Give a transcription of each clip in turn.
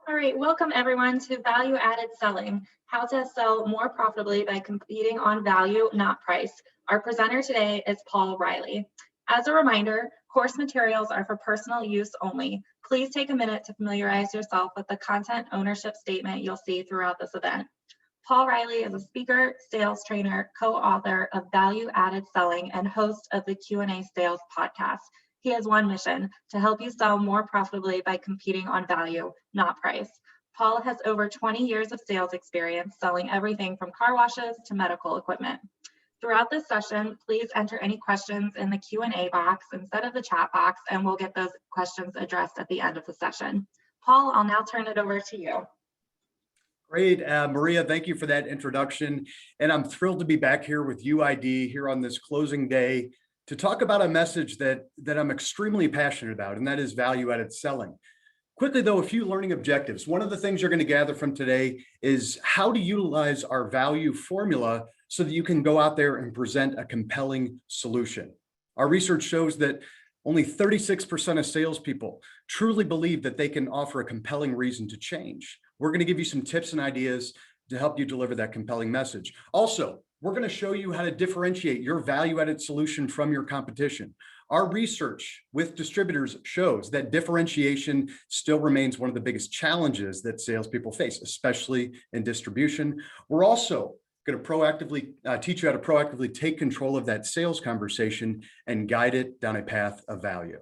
All right, welcome everyone to Value Added Selling, how to sell more profitably by competing on value, not price. Our presenter today is Paul Reilly. As a reminder, course materials are for personal use only. Please take a minute to familiarize yourself with the content ownership statement you'll see throughout this event. Paul Reilly is a speaker, sales trainer, co-author of Value Added Selling, and host of the Q&A Sales podcast. He has one mission: to help you sell more profitably by competing on value, not price. Paul has over 20 years of sales experience selling everything from car washes to medical equipment. Throughout this session, please enter any questions in the Q&A box instead of the chat box, and we'll get those questions addressed at the end of the session. Paul, I'll now turn it over to you. Great, Maria, thank you for that introduction. And I'm thrilled to be back here with UID here on this closing day to talk about a message that I'm extremely passionate about, and that is value-added selling. Quickly though, a few learning objectives. One of the things you're going to gather from today is how to utilize our value formula so that you can go out there and present a compelling solution. Our research shows that only 36% of salespeople truly believe that they can offer a compelling reason to change. We're going to give you some tips and ideas to help you deliver that compelling message. Also, we're going to show you how to differentiate your value-added solution from your competition. Our research with distributors shows that differentiation still remains one of the biggest challenges that salespeople face, especially in distribution. We're also going to proactively teach you how to proactively take control of that sales conversation and guide it down a path of value.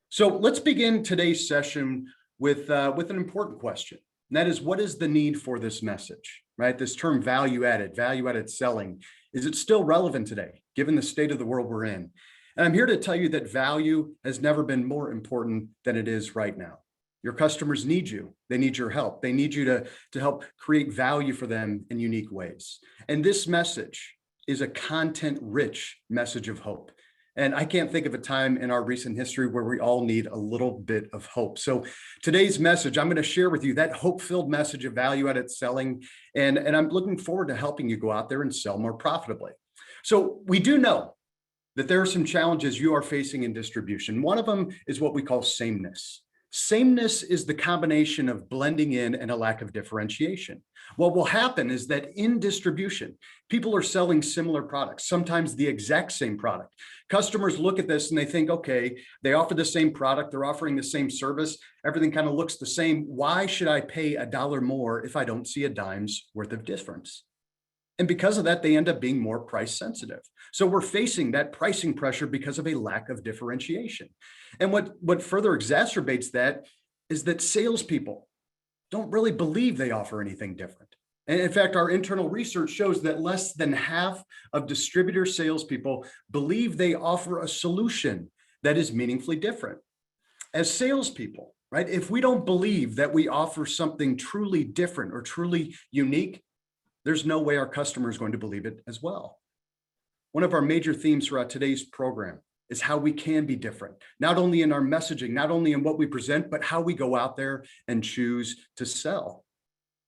So let's begin today's session with an important question. And that is, what is the need for this message, right? This term value-added selling, is it still relevant today, given the state of the world we're in? And I'm here to tell you that value has never been more important than it is right now. Your customers need you. They need your help. They need you to help create value for them in unique ways. And this message is a content-rich message of hope. And I can't think of a time in our recent history where we all need a little bit of hope. So today's message, I'm going to share with you that hope-filled message of value-added selling. And I'm looking forward to helping you go out there and sell more profitably. So we do know that there are some challenges you are facing in distribution. One of them is what we call sameness. Sameness is the combination of blending in and a lack of differentiation. What will happen is that in distribution, people are selling similar products, sometimes the exact same product. Customers look at this and they think, okay, they offer the same product, they're offering the same service, everything kind of looks the same. Why should I pay $1 more if I don't see a dime's worth of difference? And because of that, they end up being more price sensitive. So we're facing that pricing pressure because of a lack of differentiation. And what further exacerbates that is that salespeople don't really believe they offer anything different. And in fact, our internal research shows that less than half of distributor salespeople believe they offer a solution that is meaningfully different. As salespeople, right, if we don't believe that we offer something truly different or truly unique, there's no way our customer is going to believe it as well. One of our major themes throughout today's program is how we can be different, not only in our messaging, not only in what we present, but how we go out there and choose to sell.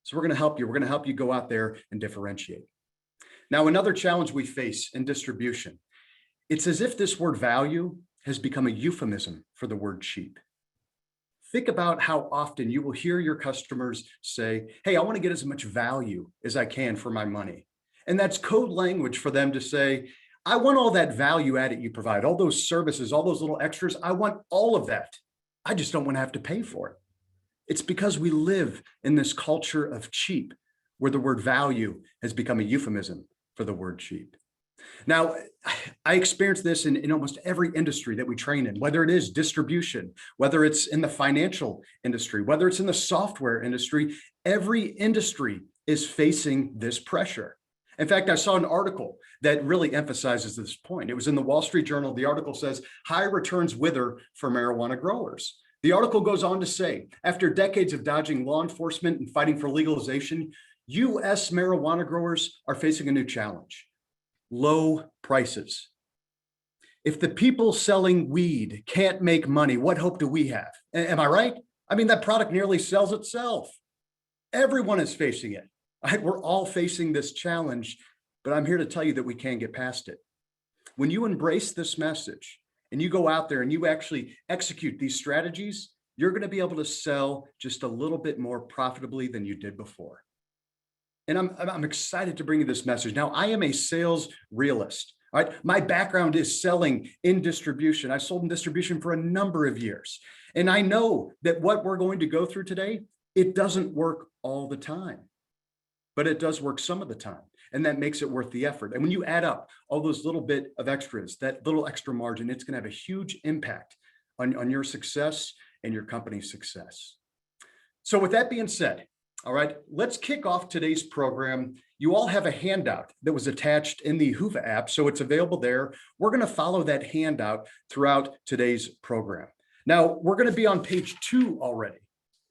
So we're going to help you. We're going to help you go out there and differentiate. Now, another challenge we face in distribution, it's as if this word value has become a euphemism for the word cheap. Think about how often you will hear your customers say, hey, I want to get as much value as I can for my money. And that's code language for them to say, I want all that value added you provide, all those services, all those little extras. I want all of that. I just don't want to have to pay for it. It's because we live in this culture of cheap, where the word value has become a euphemism for the word cheap. Now, I experience this in almost every industry that we train in, whether it is distribution, whether it's in the financial industry, whether it's in the software industry. Every industry is facing this pressure. In fact, I saw an article that really emphasizes this point. It was in the Wall Street Journal. The article says, high returns wither for marijuana growers. The article goes on to say, after decades of dodging law enforcement and fighting for legalization, U.S. marijuana growers are facing a new challenge: low prices. If the people selling weed can't make money, what hope do we have? Am I right? I mean, that product nearly sells itself. Everyone is facing it. We're all facing this challenge, but I'm here to tell you that we can get past it. When you embrace this message and you go out there and you actually execute these strategies, you're going to be able to sell just a little bit more profitably than you did before. And I'm excited to bring you this message. Now, I am a sales realist. All right. My background is selling in distribution. I sold in distribution for a number of years. And I know that what we're going to go through today, it doesn't work all the time, but it does work some of the time. And that makes it worth the effort. And when you add up all those little bit of extras, that little extra margin, it's going to have a huge impact on your success and your company's success. So with that being said, all right, let's kick off today's program. You all have a handout that was attached in the Hoova app, so it's available there. We're going to follow that handout throughout today's program. Now, we're going to be on page 2 already,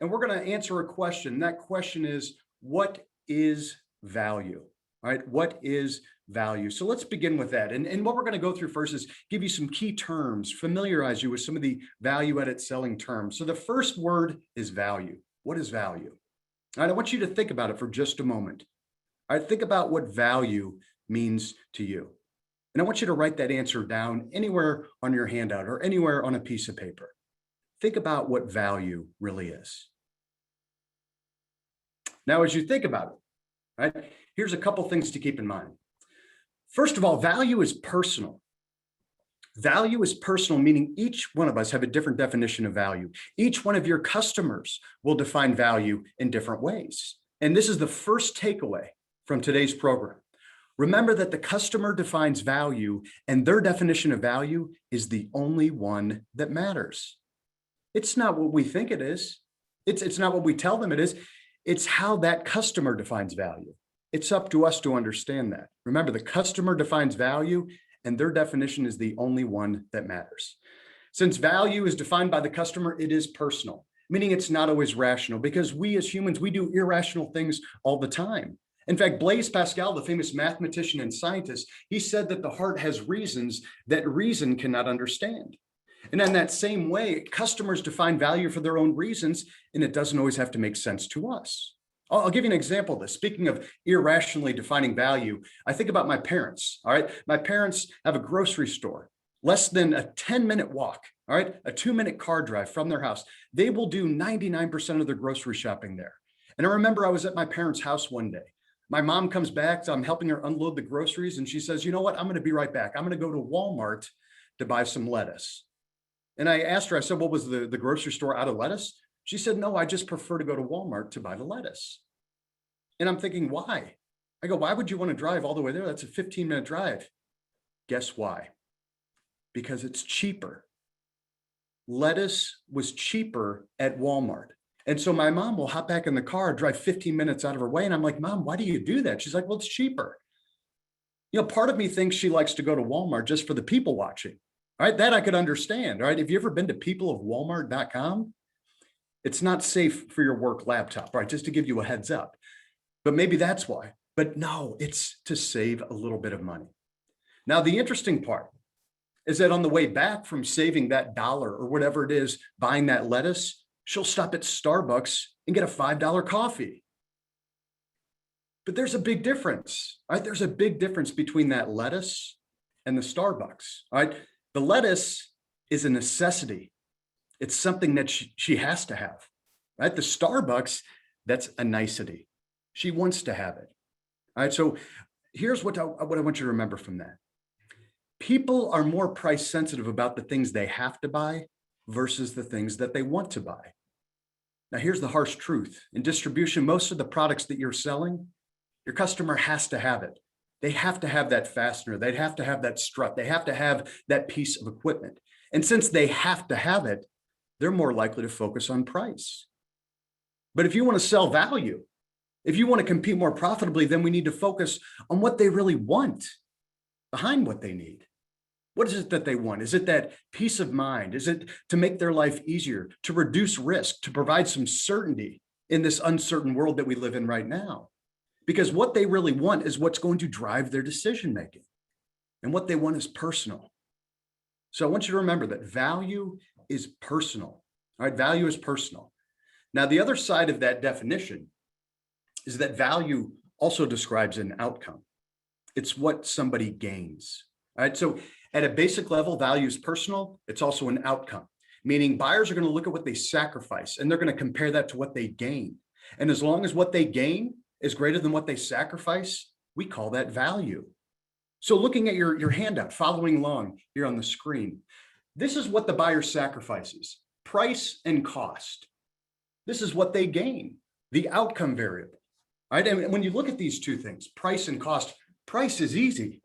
and we're going to answer a question. That question is, what is value? All right, what is value? So let's begin with that. And what we're going to go through first is give you some key terms, familiarize you with some of the value-added selling terms. So the first word is value. What is value? All right, I want you to think about it for just a moment. All right, think about what value means to you. And I want you to write that answer down anywhere on your handout or anywhere on a piece of paper. Think about what value really is. Now, as you think about it, right, here's a couple things to keep in mind. First of all, value is personal. Value is personal, meaning each one of us have a different definition of value. Each one of your customers will define value in different ways. And this is the first takeaway from today's program. Remember that the customer defines value, and their definition of value is the only one that matters. It's not what we think it is. It's not what we tell them it is. It's how that customer defines value. It's up to us to understand that. Remember, the customer defines value, and their definition is the only one that matters. Since value is defined by the customer, it is personal, meaning it's not always rational, because we as humans, we do irrational things all the time. In fact, Blaise Pascal, the famous mathematician and scientist, he said that the heart has reasons that reason cannot understand. And in that same way, customers define value for their own reasons, and it doesn't always have to make sense to us. I'll give you an example of this. Speaking of irrationally defining value, I think about my parents, all right? My parents have a grocery store, less than a 10-minute walk, all right? A 2-minute car drive from their house. They will do 99% of their grocery shopping there. And I remember I was at my parents' house one day. My mom comes back, so I'm helping her unload the groceries, and she says, you know what? I'm going to be right back. I'm going to go to Walmart to buy some lettuce. And I asked her, I said, well, was the grocery store out of lettuce? She said, no, I just prefer to go to Walmart to buy the lettuce. And I'm thinking, why? I go, why would you want to drive all the way there? That's a 15-minute drive. Guess why? Because it's cheaper. Lettuce was cheaper at Walmart. And so my mom will hop back in the car, drive 15 minutes out of her way. And I'm like, Mom, why do you do that? She's like, well, it's cheaper. You know, part of me thinks she likes to go to Walmart just for the people watching. All right, that I could understand. All right, have you ever been to peopleofwalmart.com? It's not safe for your work laptop, right? Just to give you a heads up. But maybe that's why. But no, it's to save a little bit of money. Now, the interesting part is that on the way back from saving that dollar or whatever it is, buying that lettuce, she'll stop at Starbucks and get a $5 coffee. But there's a big difference, right? There's a big difference between that lettuce and the Starbucks, right? The lettuce is a necessity. It's something that she has to have, right? The Starbucks, that's a nicety. She wants to have it. All right, so here's what I want you to remember from that. People are more price sensitive about the things they have to buy versus the things that they want to buy. Now, here's the harsh truth. In distribution, most of the products that you're selling, your customer has to have it. They have to have that fastener. They'd have to have that strut. They have to have that piece of equipment. And since they have to have it, they're more likely to focus on price. But if you want to sell value, if you want to compete more profitably, then we need to focus on what they really want behind what they need. What is it that they want? Is it that peace of mind? Is it to make their life easier, to reduce risk, to provide some certainty in this uncertain world that we live in right now? Because what they really want is what's going to drive their decision making. And what they want is personal. So I want you to remember that value is personal. All right, value is personal. Now, the other side of that definition is that value also describes an outcome. It's what somebody gains. All right, so at a basic level, value is personal. It's also an outcome. meaning buyers are going to look at what they sacrifice and they're going to compare that to what they gain. And as long as what they gain is greater than what they sacrifice, we call that value. So looking at your handout, following along here on the screen, this is what the buyer sacrifices: price and cost. This is what they gain, the outcome variable, right? And when you look at these two things, price and cost, price is easy.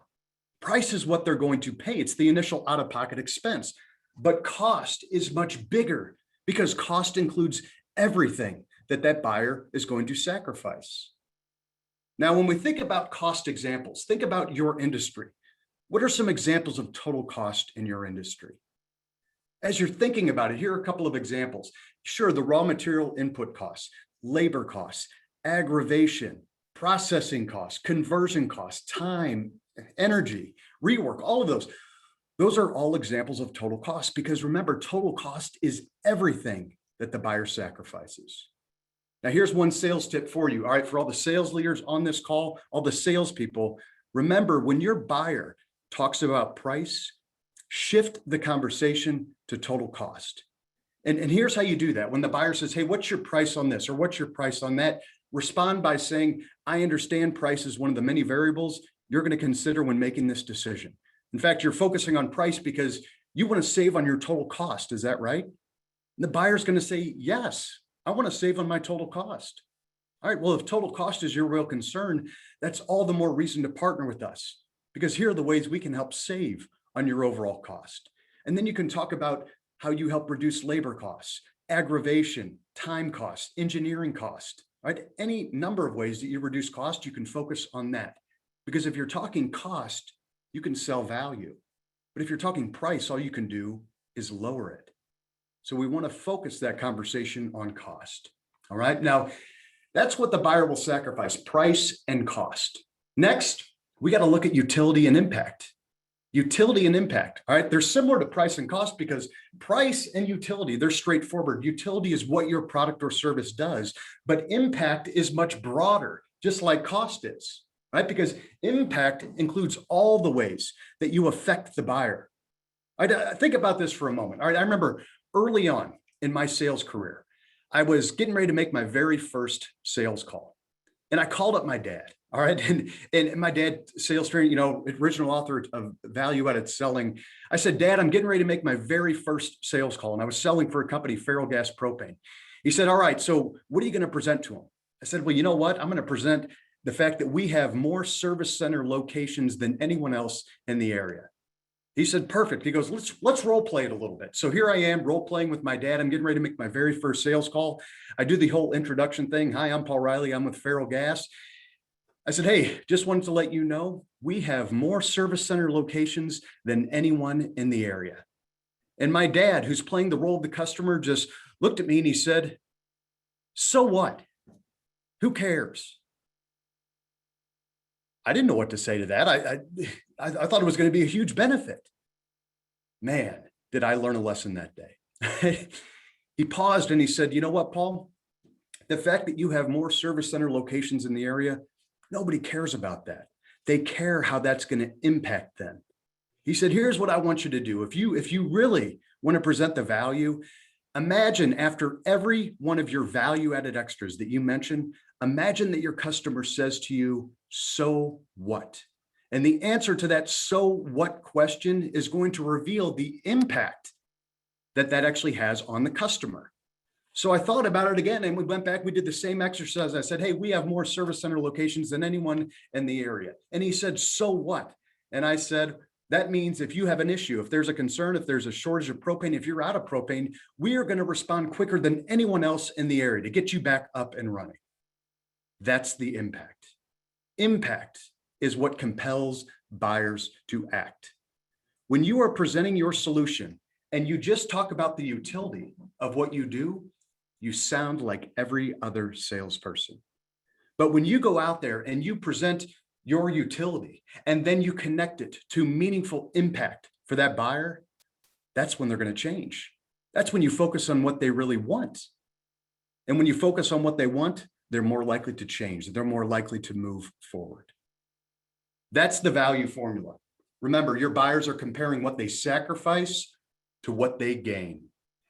Price is what they're going to pay. It's the initial out-of-pocket expense. But cost is much bigger because cost includes everything that buyer is going to sacrifice. Now, when we think about cost examples, think about your industry. What are some examples of total cost in your industry? As you're thinking about it, here are a couple of examples. Sure, the raw material input costs, labor costs, aggravation, processing costs, conversion costs, time, energy, rework, all of those. Those are all examples of total cost, because remember, total cost is everything that the buyer sacrifices. Now, here's one sales tip for you. All right, for all the sales leaders on this call, all the salespeople, remember, when your buyer talks about price, shift the conversation to total cost. And here's how you do that. When the buyer says, hey, what's your price on this? Or what's your price on that? Respond by saying, I understand price is one of the many variables you're going to consider when making this decision. In fact, you're focusing on price because you want to save on your total cost. Is that right? And the buyer's going to say, yes, I want to save on my total cost. All right, well, if total cost is your real concern, that's all the more reason to partner with us, because here are the ways we can help save on your overall cost. And then you can talk about how you help reduce labor costs, aggravation, time costs, engineering cost, right? Any number of ways that you reduce cost, you can focus on that. Because if you're talking cost, you can sell value. But if you're talking price, all you can do is lower it. So we want to focus that conversation on cost. All right. Now, that's what the buyer will sacrifice: price and cost. Next, we got to look at utility and impact. Utility and impact. All right. They're similar to price and cost because price and utility, they're straightforward. Utility is what your product or service does, but impact is much broader, just like cost is, right? Because impact includes all the ways that you affect the buyer. Think about this for a moment. All right. I remember early on in my sales career, I was getting ready to make my very first sales call. And I called up my dad. All right. And my dad, sales training, original author of Value Added Selling. I said, Dad, I'm getting ready to make my very first sales call. And I was selling for a company, Feral Gas Propane. He said, all right, so what are you going to present to him? I said, well, you know what? I'm going to present the fact that we have more service center locations than anyone else in the area. He said, perfect. He goes, let's role play it a little bit. So here I am role playing with my dad. I'm getting ready to make my very first sales call. I do the whole introduction thing. Hi, I'm Paul Reilly. I'm with Feral Gas. I said, hey, just wanted to let you know, we have more service center locations than anyone in the area. And my dad, who's playing the role of the customer, just looked at me and he said, so what? Who cares? I didn't know what to say to that. I thought it was going to be a huge benefit. Man, did I learn a lesson that day. He paused and he said, you know what, Paul? The fact that you have more service center locations in the area, nobody cares about that. They care how that's going to impact them. He said, here's what I want you to do. If you really want to present the value, imagine after every one of your value added extras that you mentioned, imagine that your customer says to you, so what? And the answer to that so what question is going to reveal the impact that actually has on the customer. So I thought about it again and we went back, we did the same exercise. I said, hey, we have more service center locations than anyone in the area. And he said, so what? And I said, that means if you have an issue, if there's a concern, if there's a shortage of propane, if you're out of propane, we are going to respond quicker than anyone else in the area to get you back up and running. That's the impact. Impact is what compels buyers to act. When you are presenting your solution and you just talk about the utility of what you do, you sound like every other salesperson. But when you go out there and you present your utility and then you connect it to meaningful impact for that buyer, that's when they're going to change. That's when you focus on what they really want. And when you focus on what they want, they're more likely to change. They're more likely to move forward. That's the value formula. Remember, your buyers are comparing what they sacrifice to what they gain.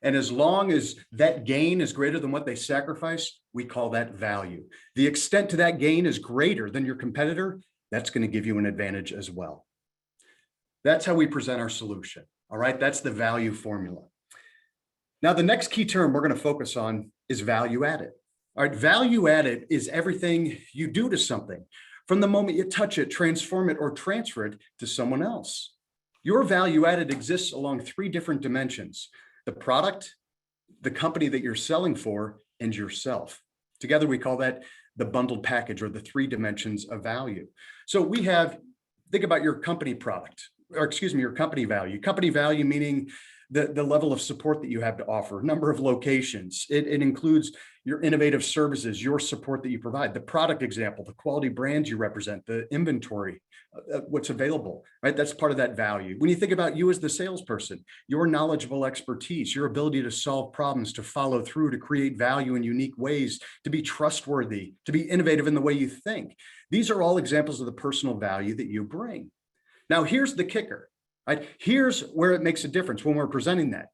And as long as that gain is greater than what they sacrifice, we call that value. The extent to that gain is greater than your competitor, that's going to give you an advantage as well. That's how we present our solution. All right, that's the value formula. Now, the next key term we're going to focus on is value added. All right, value added is everything you do to something from the moment you touch it, transform it, or transfer it to someone else. Your value added exists along three different dimensions: the product, the company that you're selling for, and yourself. Together, we call that the bundled package, or the three dimensions of value. So we have, think about your company product, or excuse me, your company value. Company value meaning the level of support that you have to offer, number of locations. It includes your innovative services, your support that you provide, the product example, the quality brands you represent, the inventory, what's available, right? That's part of that value. When you think about you as the salesperson, your knowledgeable expertise, your ability to solve problems, to follow through, to create value in unique ways, to be trustworthy, to be innovative in the way you think. These are all examples of the personal value that you bring. Now, here's the kicker, right? Here's where it makes a difference when we're presenting that.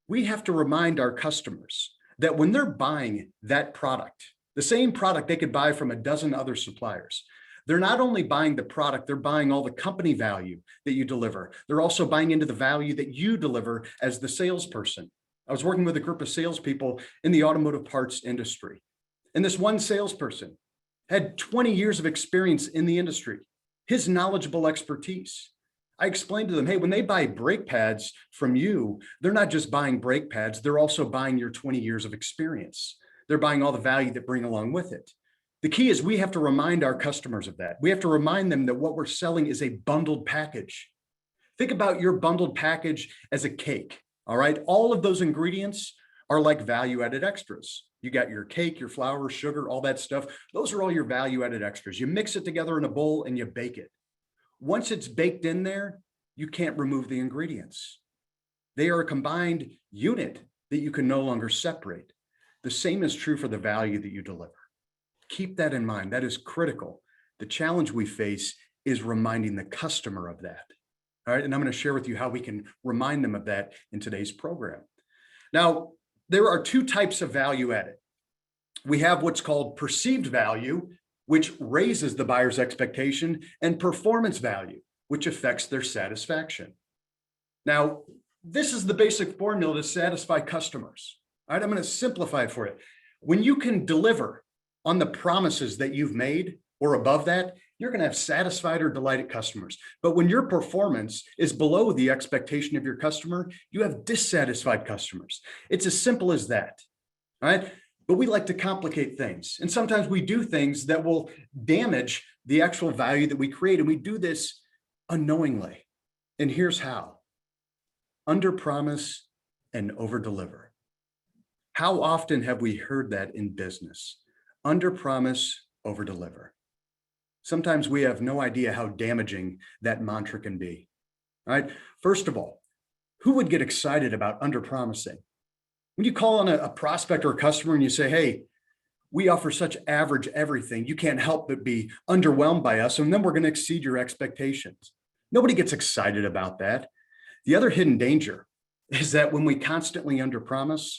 We have to remind our customers that when they're buying that product, the same product they could buy from a dozen other suppliers, they're not only buying the product, they're buying all the company value that you deliver. They're also buying into the value that you deliver as the salesperson. I was working with a group of salespeople in the automotive parts industry, and this one salesperson had 20 years of experience in the industry, his knowledgeable expertise. I explained to them, hey, when they buy brake pads from you, they're not just buying brake pads, they're also buying your 20 years of experience. They're buying all the value that bring along with it. The key is we have to remind our customers of that. We have to remind them that what we're selling is a bundled package. Think about your bundled package as a cake, all right? All of those ingredients are like value-added extras. You got your cake, your flour, sugar, all that stuff. Those are all your value-added extras. You mix it together in a bowl and you bake it. Once it's baked in there, you can't remove the ingredients. They are a combined unit that you can no longer separate. The same is true for the value that you deliver. Keep that in mind. That is critical. The challenge we face is reminding the customer of that. All right, and I'm going to share with you how we can remind them of that in today's program. Now, there are two types of value added. We have what's called perceived value, which raises the buyer's expectation, and performance value, which affects their satisfaction. Now, this is the basic formula to satisfy customers. All right, I'm going to simplify it for you. When you can deliver on the promises that you've made or above that, you're going to have satisfied or delighted customers. But when your performance is below the expectation of your customer, you have dissatisfied customers. It's as simple as that. All right. But we like to complicate things. And sometimes we do things that will damage the actual value that we create. And we do this unknowingly. And here's how: under promise and over deliver. How often have we heard that in business? Under promise, over deliver. Sometimes we have no idea how damaging that mantra can be. All right. First of all, who would get excited about under promising? When you call on a prospect or a customer and you say, hey, we offer such average everything, you can't help but be underwhelmed by us, and then we're going to exceed your expectations. Nobody gets excited about that. The other hidden danger is that when we constantly underpromise,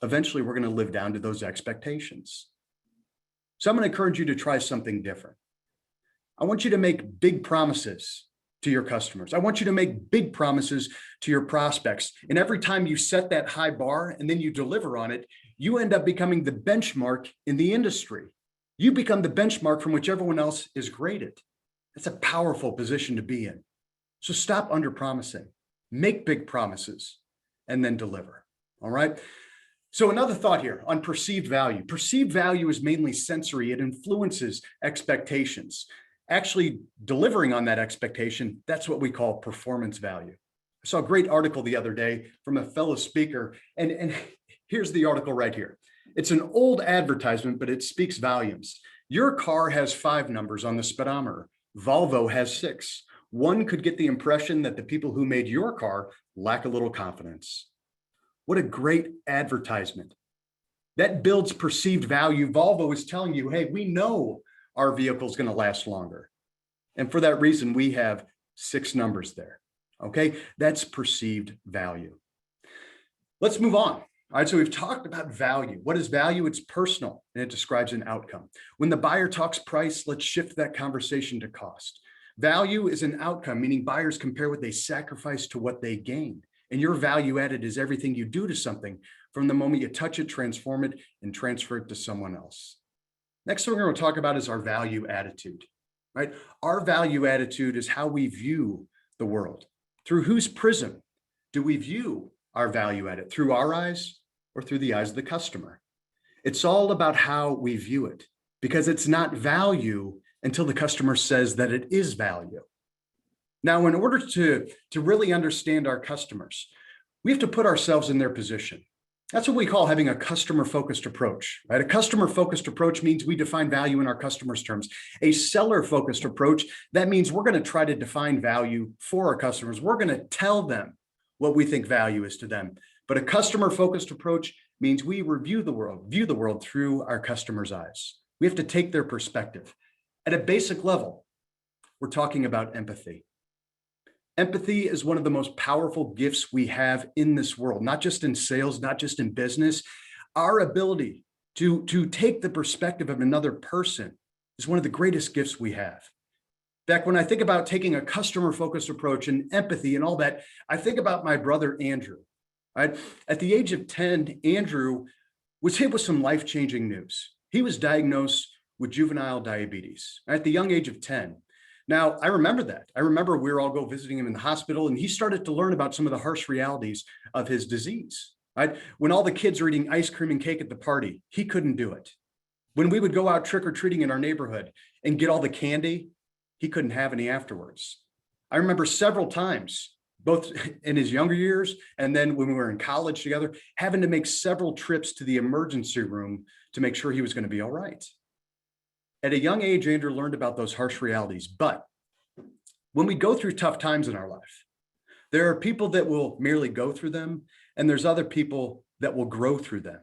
eventually we're going to live down to those expectations. So I'm going to encourage you to try something different. I want you to make big promises to your customers. I want you to make big promises to your prospects. And every time you set that high bar and then you deliver on it, you end up becoming the benchmark in the industry. You become the benchmark from which everyone else is graded. That's a powerful position to be in. So stop under promising, make big promises, and then deliver. All right. So another thought here on perceived value. Perceived value is mainly sensory. It influences expectations. Actually delivering on that expectation, that's what we call performance value. I saw a great article the other day from a fellow speaker, and here's the article right here. It's an old advertisement, but it speaks volumes. Your car has 5 numbers on the speedometer. Volvo has 6. One could get the impression that the people who made your car lack a little confidence. What a great advertisement. That builds perceived value. Volvo is telling you, hey, we know our vehicle is going to last longer. And for that reason, we have 6 numbers there. Okay, that's perceived value. Let's move on. All right, so we've talked about value. What is value? It's personal and it describes an outcome. When the buyer talks price, let's shift that conversation to cost. Value is an outcome, meaning buyers compare what they sacrifice to what they gain. And your value added is everything you do to something from the moment you touch it, transform it, and transfer it to someone else. Next thing we're going to talk about is our value attitude, right? Our value attitude is how we view the world. Through whose prism do we view our value added? Through our eyes or through the eyes of the customer? It's all about how we view it, because it's not value until the customer says that it is value. Now, in order to really understand our customers, we have to put ourselves in their position. That's what we call having a customer-focused approach, right? A customer-focused approach means we define value in our customers' terms. A seller-focused approach, that means we're going to try to define value for our customers. We're going to tell them what we think value is to them. But a customer-focused approach means we view the world through our customers' eyes. We have to take their perspective. At a basic level, we're talking about empathy. Empathy is one of the most powerful gifts we have in this world, not just in sales, not just in business. Our ability to take the perspective of another person is one of the greatest gifts we have. In fact, when I think about taking a customer-focused approach and empathy and all that, I think about my brother, Andrew. Right? At the age of 10, Andrew was hit with some life-changing news. He was diagnosed with juvenile diabetes at the young age of 10. Now, I remember that. I remember we were all go visiting him in the hospital, and he started to learn about some of the harsh realities of his disease. Right? When all the kids are eating ice cream and cake at the party, he couldn't do it. When we would go out trick-or-treating in our neighborhood and get all the candy, he couldn't have any afterwards. I remember several times, both in his younger years and then when we were in college together, having to make several trips to the emergency room to make sure he was going to be all right. At a young age, Andrew learned about those harsh realities. But when we go through tough times in our life, there are people that will merely go through them, and there's other people that will grow through them.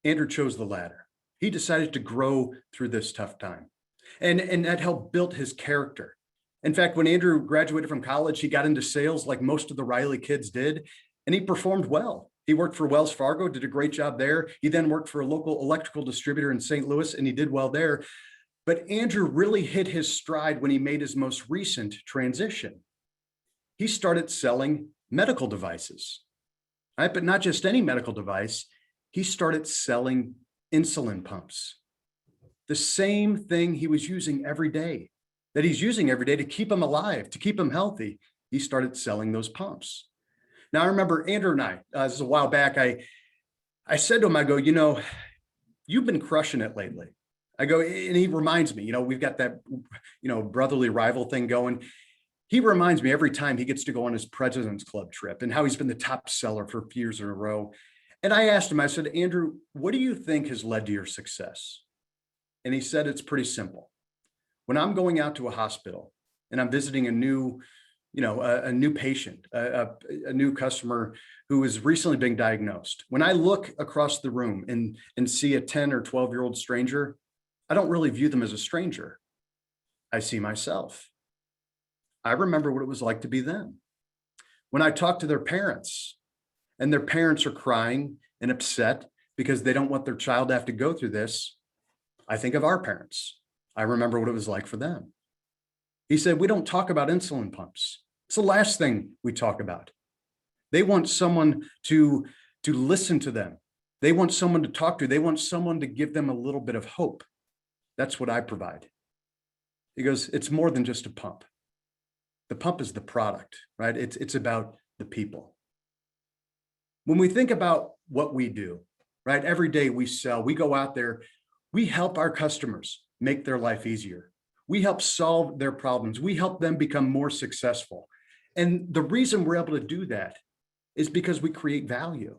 Andrew chose the latter. He decided to grow through this tough time. And that helped build his character. In fact, when Andrew graduated from college, he got into sales like most of the Reilly kids did, and he performed well. He worked for Wells Fargo, did a great job there. He then worked for a local electrical distributor in St. Louis, and he did well there. But Andrew really hit his stride when he made his most recent transition. He started selling medical devices, right? But not just any medical device. He started selling insulin pumps. The same thing he was using every day, that he's using every day to keep him alive, to keep him healthy. He started selling those pumps. Now, I remember Andrew and I, this is a while back, I said to him, I go, you've been crushing it lately. I go, and he reminds me, we've got that, brotherly rival thing going. He reminds me every time he gets to go on his President's Club trip and how he's been the top seller for years in a row. And I asked him, I said, Andrew, what do you think has led to your success? And he said, it's pretty simple. When I'm going out to a hospital and I'm visiting a new patient, a new customer who is recently being diagnosed, when I look across the room and see a 10 or 12-year-old stranger, I don't really view them as a stranger. I see myself. I remember what it was like to be them. When I talk to their parents and their parents are crying and upset because they don't want their child to have to go through this, I think of our parents. I remember what it was like for them. He said, we don't talk about insulin pumps. It's the last thing we talk about. They want someone to listen to them. They want someone to talk to. They want someone to give them a little bit of hope. That's what I provide. He goes, it's more than just a pump. The pump is the product, right? It's about the people. When we think about what we do, right? Every day we sell, we go out there, we help our customers make their life easier. We help solve their problems. We help them become more successful. And the reason we're able to do that is because we create value.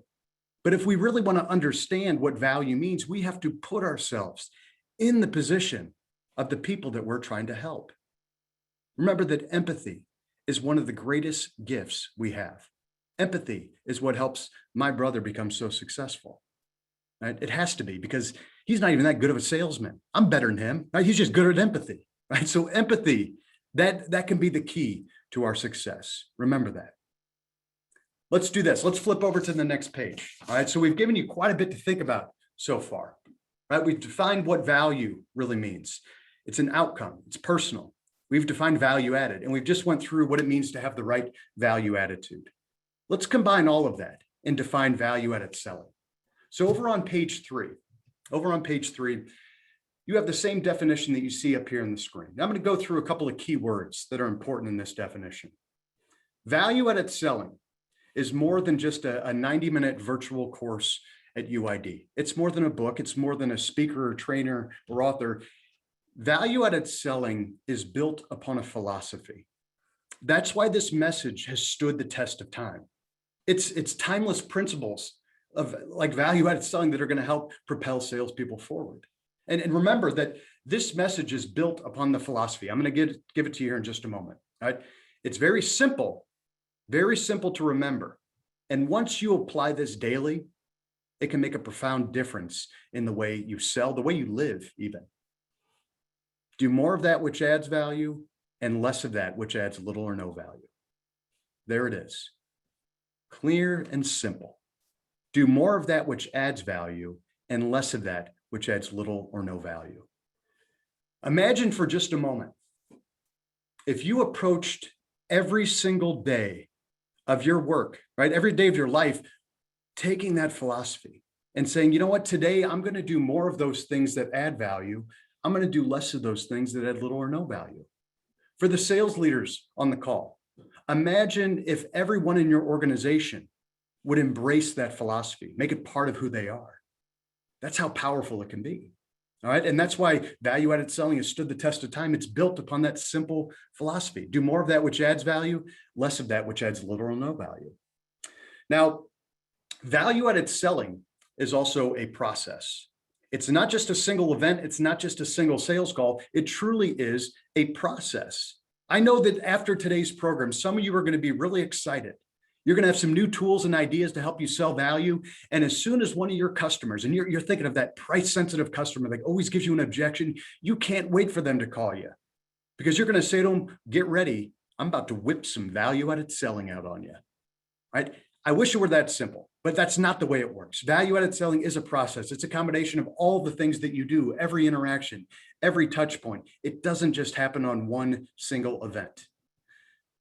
But if we really want to understand what value means, we have to put ourselves in the position of the people that we're trying to help. Remember that empathy is one of the greatest gifts we have. Empathy is what helps my brother become so successful. Right? It has to be, because he's not even that good of a salesman. I'm better than him. Right? He's just good at empathy. Right? So empathy, that can be the key to our success. Remember that. let's do this. Let's flip over to the next page. All right. So we've given you quite a bit to think about so far, right? We've defined what value really means. It's an outcome. It's personal. We've defined value added, and we've just went through what it means to have the right value attitude. Let's combine all of that and define value added selling. So over on page 3, you have the same definition that you see up here on the screen. Now I'm going to go through a couple of key words that are important in this definition. Value added selling is more than just a 90-minute virtual course at UID. It's more than a book. It's more than a speaker or trainer or author. Value added selling is built upon a philosophy. That's why this message has stood the test of time. It's timeless principles of like value added selling that are going to help propel salespeople forward. And remember that this message is built upon the philosophy. I'm going to give it to you here in just a moment. All right? It's very simple to remember. And once you apply this daily, it can make a profound difference in the way you sell, the way you live even. Do more of that which adds value and less of that which adds little or no value. There it is. Clear and simple. Do more of that which adds value and less of that which adds little or no value. Imagine for just a moment, if you approached every single day of your work, right? Every day of your life, taking that philosophy and saying, you know what, today I'm going to do more of those things that add value. I'm going to do less of those things that add little or no value. For the sales leaders on the call, imagine if everyone in your organization would embrace that philosophy, make it part of who they are. That's how powerful it can be. All right. And that's why value added selling has stood the test of time. It's built upon that simple philosophy. Do more of that which adds value, less of that which adds little or no value. Now, value added selling is also a process. It's not just a single event. It's not just a single sales call. It truly is a process. I know that after today's program, some of you are going to be really excited. You're going to have some new tools and ideas to help you sell value. And as soon as one of your customers, and you're thinking of that price sensitive customer that always gives you an objection, you can't wait for them to call you because you're going to say to them, get ready. I'm about to whip some value added selling out on you. Right? I wish it were that simple, but that's not the way it works. Value added selling is a process. It's a combination of all the things that you do, every interaction, every touch point. It doesn't just happen on one single event.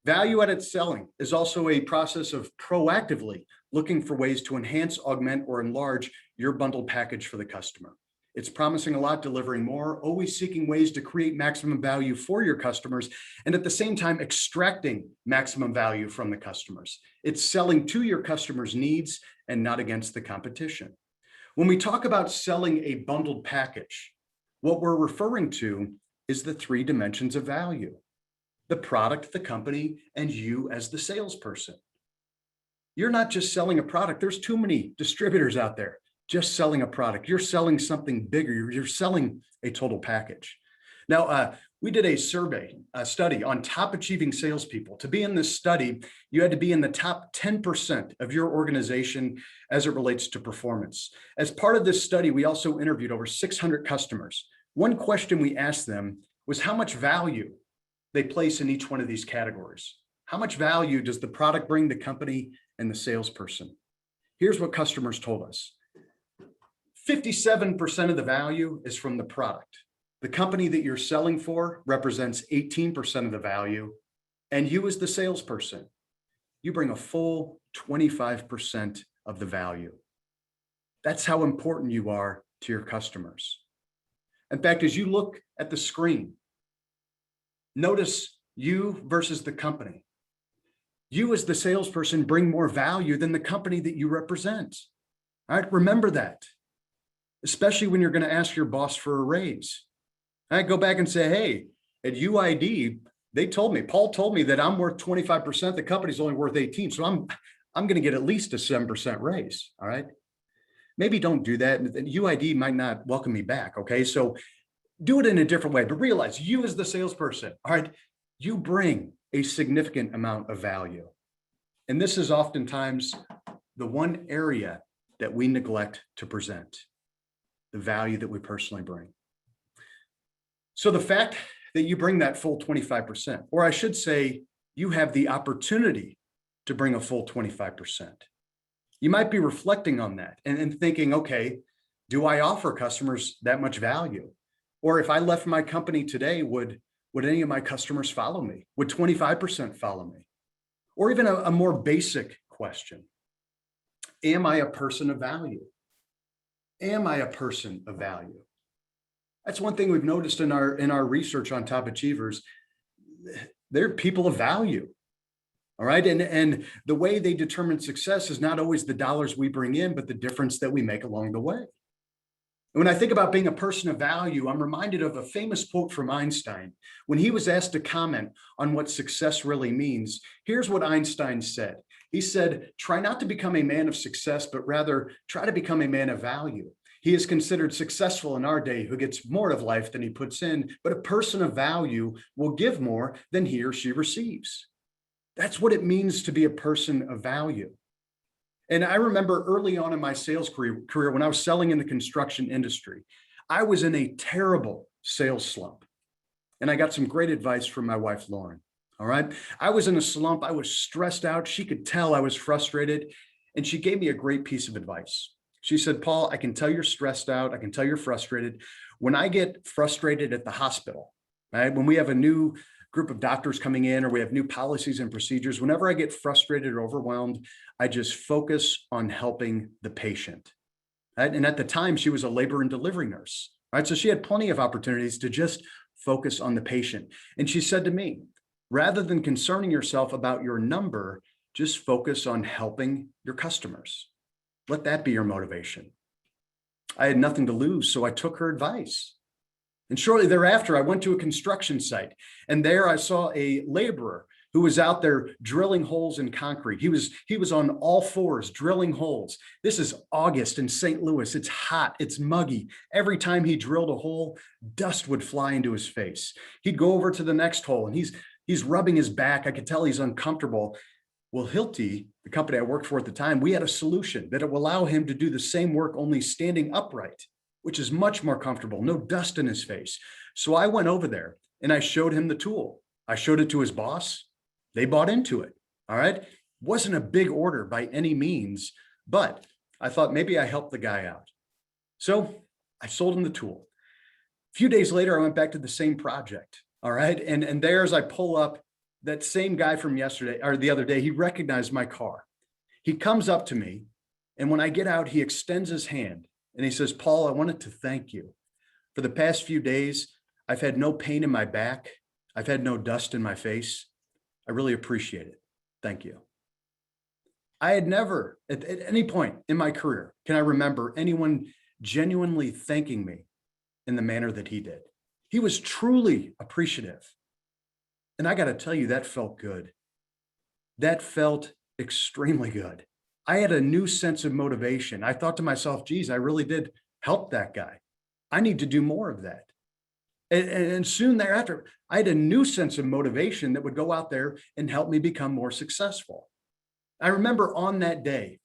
Value added selling is also a process of proactively looking for ways to enhance, augment, or enlarge your bundled package for the customer. It's promising a lot, delivering more, always seeking ways to create maximum value for your customers, and at the same time, extracting maximum value from the customers. It's selling to your customers' needs and not against the competition. When we talk about selling a bundled package, what we're referring to is the 3 dimensions of value: the product, the company, and you as the salesperson. You're not just selling a product. There's too many distributors out there just selling a product. You're selling something bigger. You're selling a total package. Now, we did a study on top achieving salespeople. To be in this study, you had to be in the top 10% of your organization as it relates to performance. As part of this study, we also interviewed over 600 customers. One question we asked them was how much value they place in each one of these categories. How much value does the product bring the company and the salesperson? Here's what customers told us. 57% of the value is from the product. The company that you're selling for represents 18% of the value. And you as the salesperson, you bring a full 25% of the value. That's how important you are to your customers. In fact, as you look at the screen, notice you versus the company. You as the salesperson bring more value than the company that you represent. All right, remember that, especially when you're going to ask your boss for a raise. I go back and say, hey, at UID, Paul told me that I'm worth 25%. The company's only worth 18. So I'm going to get at least a 7% raise. All right. Maybe don't do that. And UID might not welcome me back. Okay. So do it in a different way, but realize you as the salesperson, all right, you bring a significant amount of value. And this is oftentimes the one area that we neglect to present, the value that we personally bring. So the fact that you bring that full 25%, or I should say, you have the opportunity to bring a full 25%. You might be reflecting on that and thinking, okay, do I offer customers that much value? Or if I left my company today, would any of my customers follow me? Would 25% follow me? Or even a more basic question. Am I a person of value? Am I a person of value? That's one thing we've noticed in our research on top achievers. They're people of value. All right. And the way they determine success is not always the dollars we bring in, but the difference that we make along the way. And when I think about being a person of value, I'm reminded of a famous quote from Einstein. When he was asked to comment on what success really means, here's what Einstein said. He said, try not to become a man of success, but rather try to become a man of value. He is considered successful in our day who gets more of life than he puts in, but a person of value will give more than he or she receives. That's what it means to be a person of value. And I remember early on in my sales career when I was selling in the construction industry, I was in a terrible sales slump. And I got some great advice from my wife, Lauren. All right. I was in a slump. I was stressed out. She could tell I was frustrated. And she gave me a great piece of advice. She said, Paul, I can tell you're stressed out. I can tell you're frustrated. When I get frustrated at the hospital, right, when we have a new group of doctors coming in or we have new policies and procedures, whenever I get frustrated or overwhelmed, I just focus on helping the patient. Right? And at the time, she was a labor and delivery nurse. Right? So she had plenty of opportunities to just focus on the patient. And she said to me, rather than concerning yourself about your number, just focus on helping your customers. Let that be your motivation. I had nothing to lose, so I took her advice. And shortly thereafter, I went to a construction site, and there I saw a laborer who was out there drilling holes in concrete. He was on all fours drilling holes. This is August in St. Louis. It's hot, it's muggy. Every time he drilled a hole, dust would fly into his face. He'd go over to the next hole, and he's rubbing his back. I could tell he's uncomfortable. Well, Hilti, the company I worked for at the time, we had a solution that it would allow him to do the same work only standing upright, which is much more comfortable, no dust in his face. So I went over there and I showed him the tool. I showed it to his boss. They bought into it. All right. Wasn't a big order by any means, but I thought maybe I helped the guy out. So I sold him the tool. A few days later, I went back to the same project. All right. And there, as I pull up, that same guy from yesterday or the other day, he recognized my car. He comes up to me, and when I get out, he extends his hand and he says, Paul, I wanted to thank you. For the past few days, I've had no pain in my back. I've had no dust in my face. I really appreciate it. Thank you. I had never, at any point in my career, can I remember anyone genuinely thanking me in the manner that he did. He was truly appreciative. And I got to tell you, that felt good. That felt extremely good. I had a new sense of motivation. I thought to myself, geez, I really did help that guy. I need to do more of that. And soon thereafter, I had a new sense of motivation that would go out there and help me become more successful. I remember on that day,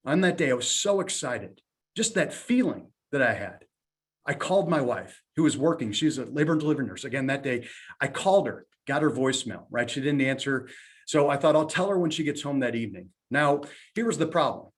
I was so excited, just that feeling that I had. I called my wife, who was working. She's a labor and delivery nurse. Again, that day, I called her, got her voicemail, right? She didn't answer. So I thought I'll tell her when she gets home that evening. Now, here was the problem.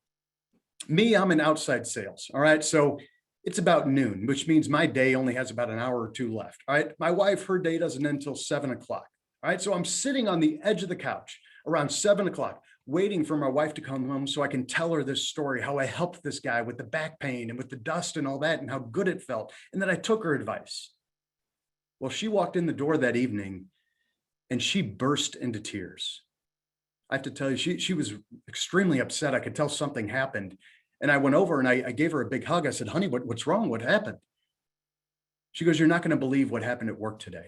Me, I'm in outside sales. All right. So it's about noon, which means my day only has about an hour or two left. All right. My wife, her day doesn't end until 7 o'clock. All right. So I'm sitting on the edge of the couch around 7 o'clock, waiting for my wife to come home so I can tell her this story, how I helped this guy with the back pain and with the dust and all that, and how good it felt. And then I took her advice. Well, she walked in the door that evening and she burst into tears. I have to tell you, she was extremely upset. I could tell something happened. And I went over and I gave her a big hug. I said, honey, what's wrong? What happened? She goes, you're not going to believe what happened at work today.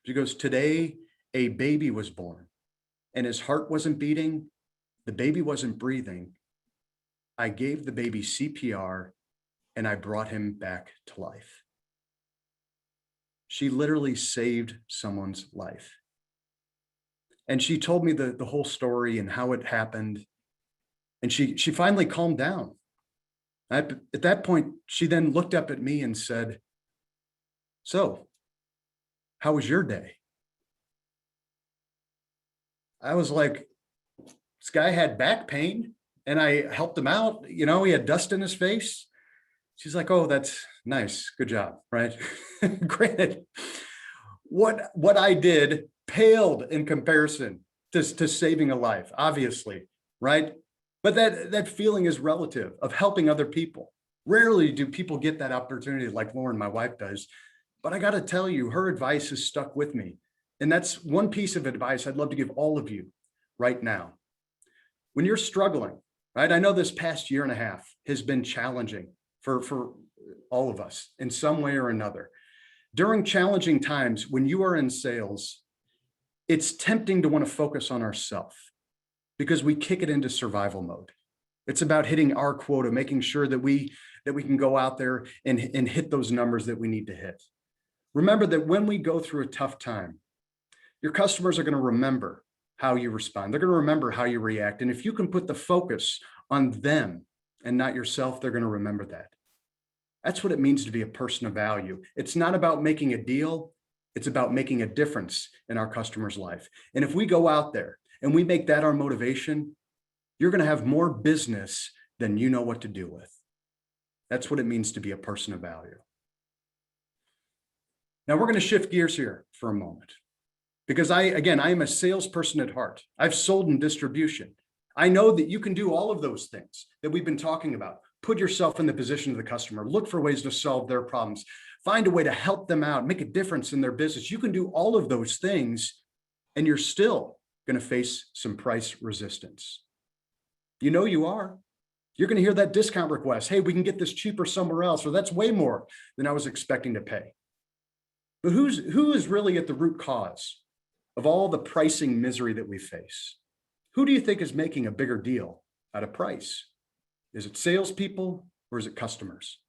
She goes, today, a baby was born and his heart wasn't beating. The baby wasn't breathing. I gave the baby CPR and I brought him back to life. She literally saved someone's life. And she told me the whole story and how it happened. And she finally calmed down. At that point, she then looked up at me and said, so, how was your day? I was like, This guy had back pain and I helped him out. You know, he had dust in his face. She's like, oh, that's nice. Good job. Right. Granted, what I did paled in comparison to saving a life, obviously. Right. But that feeling is relative of helping other people. Rarely do people get that opportunity like Lauren, my wife, does. But I got to tell you, her advice has stuck with me. And that's one piece of advice I'd love to give all of you right now. When you're struggling, right? I know this past year and a half has been challenging for all of us in some way or another. During challenging times, when you are in sales, it's tempting to want to focus on ourselves because we kick it into survival mode. It's about hitting our quota, making sure that we can go out there and hit those numbers that we need to hit. Remember that when we go through a tough time, your customers are going to remember how you respond. They're going to remember how you react. And if you can put the focus on them and not yourself, they're going to remember that. That's what it means to be a person of value. It's not about making a deal. It's about making a difference in our customer's life. And if we go out there and we make that our motivation, you're going to have more business than you know what to do with. That's what it means to be a person of value. Now we're going to shift gears here for a moment because I am a salesperson at heart. I've sold in distribution. I know that you can do all of those things that we've been talking about. Put yourself in the position of the customer, look for ways to solve their problems, find a way to help them out, make a difference in their business. You can do all of those things and you're still going to face some price resistance. You know you are. You're going to hear that discount request. Hey, we can get this cheaper somewhere else, or that's way more than I was expecting to pay. But who is really at the root cause of all the pricing misery that we face? Who do you think is making a bigger deal out of price? Is it salespeople or is it customers?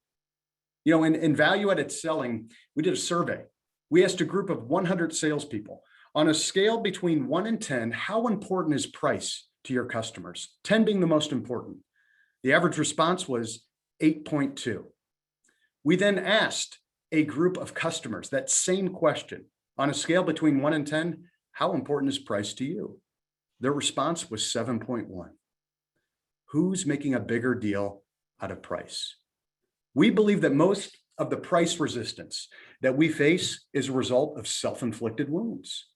You know, in value-added selling, we did a survey. We asked a group of 100 salespeople on a scale between 1 and 10, how important is price to your customers? 10 being the most important. The average response was 8.2. We then asked a group of customers that same question on a scale between 1 and 10, how important is price to you? Their response was 7.1. Who's making a bigger deal out of price? We believe that most of the price resistance that we face is a result of self-inflicted wounds.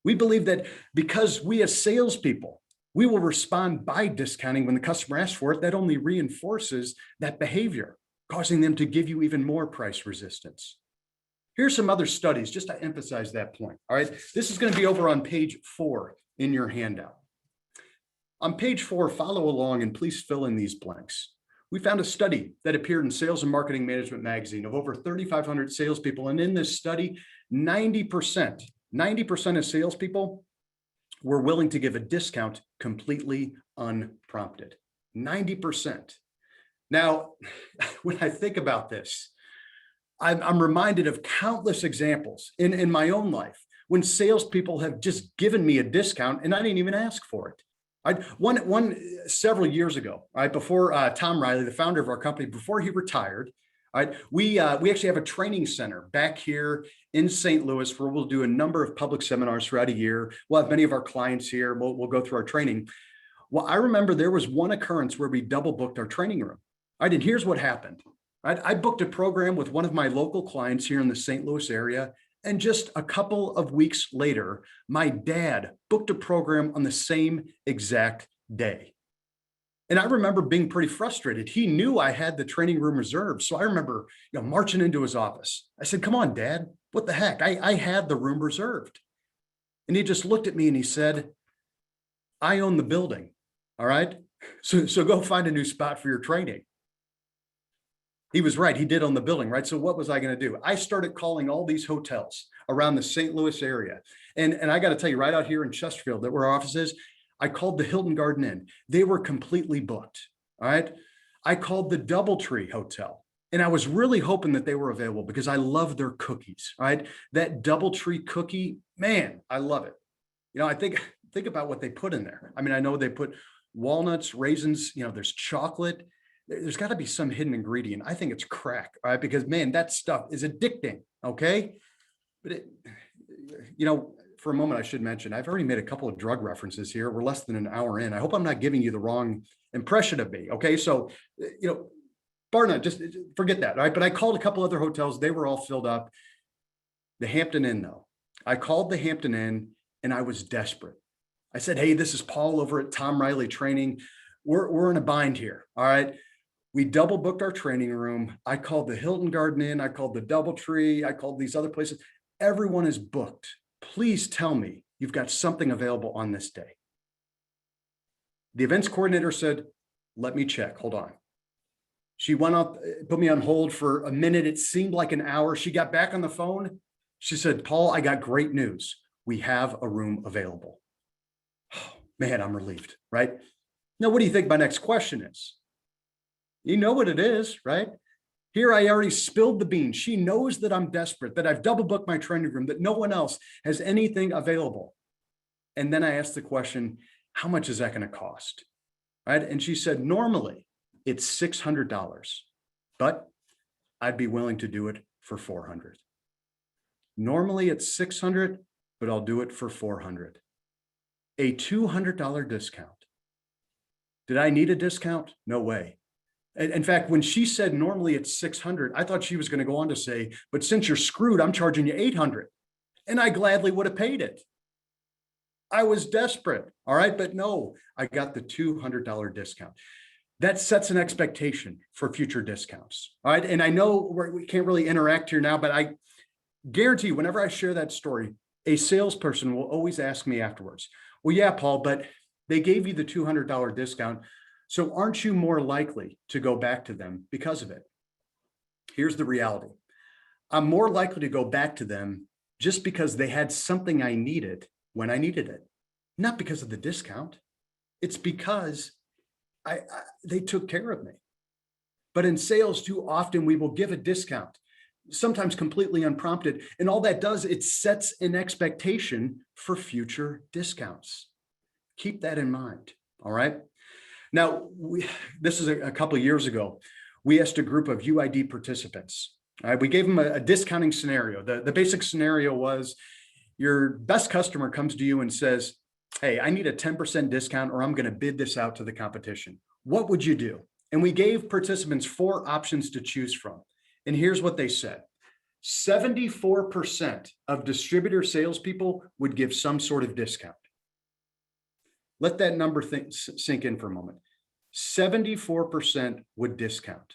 We believe that because we as salespeople, we will respond by discounting when the customer asks for it, that only reinforces that behavior, causing them to give you even more price resistance. Here's some other studies just to emphasize that point. All right, this is going to be over on page 4 in your handout. On page 4, follow along and please fill in these blanks. We found a study that appeared in Sales and Marketing Management magazine of over 3,500 salespeople. And in this study, 90% of salespeople were willing to give a discount completely unprompted. 90%. Now, when I think about this, I'm reminded of countless examples in my own life when salespeople have just given me a discount and I didn't even ask for it. Several years ago, right before Tom Reilly, the founder of our company, before he retired, right, we actually have a training center back here in St. Louis where we'll do a number of public seminars throughout a year. We'll have many of our clients here. We'll go through our training. Well, I remember there was one occurrence where we double booked our training room. Right, and here's what happened. Right, I booked a program with one of my local clients here in the St. Louis area. And just a couple of weeks later, my dad booked a program on the same exact day. And I remember being pretty frustrated. He knew I had the training room reserved. So I remember, marching into his office. I said, come on, Dad, what the heck? I had the room reserved. And he just looked at me and he said, I own the building. All right. So go find a new spot for your training. He was right. He did own the building, right? So what was I going to do? I started calling all these hotels around the St. Louis area. And I got to tell you, right out here in Chesterfield, that where our office is, I called the Hilton Garden Inn. They were completely booked. All right. I called the Doubletree Hotel. And I was really hoping that they were available because I love their cookies. Right. That Doubletree cookie, man, I love it. I think about what they put in there. I mean, I know they put walnuts, raisins, there's chocolate. There's got to be some hidden ingredient. I think it's crack, right? Because man, that stuff is addicting. Okay. But for a moment, I should mention, I've already made a couple of drug references here. We're less than an hour in. I hope I'm not giving you the wrong impression of me. Okay. So, Barna, just forget that. All right. But I called a couple other hotels. They were all filled up. The Hampton Inn, though. I called the Hampton Inn and I was desperate. I said, hey, this is Paul over at Tom Reilly Training. We're in a bind here. All right. We double booked our training room. I called the Hilton Garden Inn. I called the DoubleTree. I called these other places. Everyone is booked. Please tell me you've got something available on this day. The events coordinator said, let me check. Hold on. She went up, put me on hold for a minute. It seemed like an hour. She got back on the phone. She said, Paul, I got great news. We have a room available. Oh, man, I'm relieved, right? Now, what do you think my next question is? You know what it is, right? Here, I already spilled the beans. She knows that I'm desperate, that I've double booked my training room, that no one else has anything available. And then I asked the question, how much is that going to cost? Right? And she said, normally it's $600, but I'd be willing to do it for $400. Normally it's $600, but I'll do it for $400. A $200 discount. Did I need a discount? No way. In fact, when she said normally it's $600, I thought she was going to go on to say, but since you're screwed, I'm charging you $800. And I gladly would have paid it. I was desperate. All right. But no, I got the $200 discount. That sets an expectation for future discounts. All right. And I know we can't really interact here now, but I guarantee you, whenever I share that story, a salesperson will always ask me afterwards, well, yeah, Paul, but they gave you the $200 discount. So aren't you more likely to go back to them because of it? Here's the reality. I'm more likely to go back to them just because they had something I needed when I needed it, not because of the discount. It's because they took care of me. But in sales, too often we will give a discount, sometimes completely unprompted. And all that does, it sets an expectation for future discounts. Keep that in mind. All right. Now, this is a couple of years ago. We asked a group of UID participants. All right, we gave them a discounting scenario. The basic scenario was your best customer comes to you and says, hey, I need a 10% discount or I'm going to bid this out to the competition. What would you do? And we gave participants 4 options to choose from. And here's what they said. 74% of distributor salespeople would give some sort of discount. Let that number sink in for a moment. 74% would discount.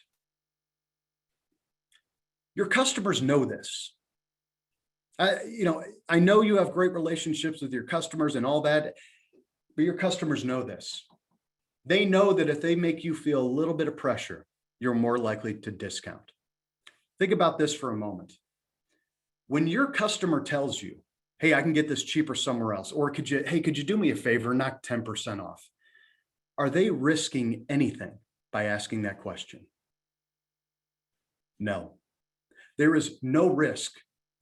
Your customers know this. I know you have great relationships with your customers and all that, but your customers know this. They know that if they make you feel a little bit of pressure, you're more likely to discount. Think about this for a moment. When your customer tells you, hey, I can get this cheaper somewhere else, or could you do me a favor, knock 10% off? Are they risking anything by asking that question? No. There is no risk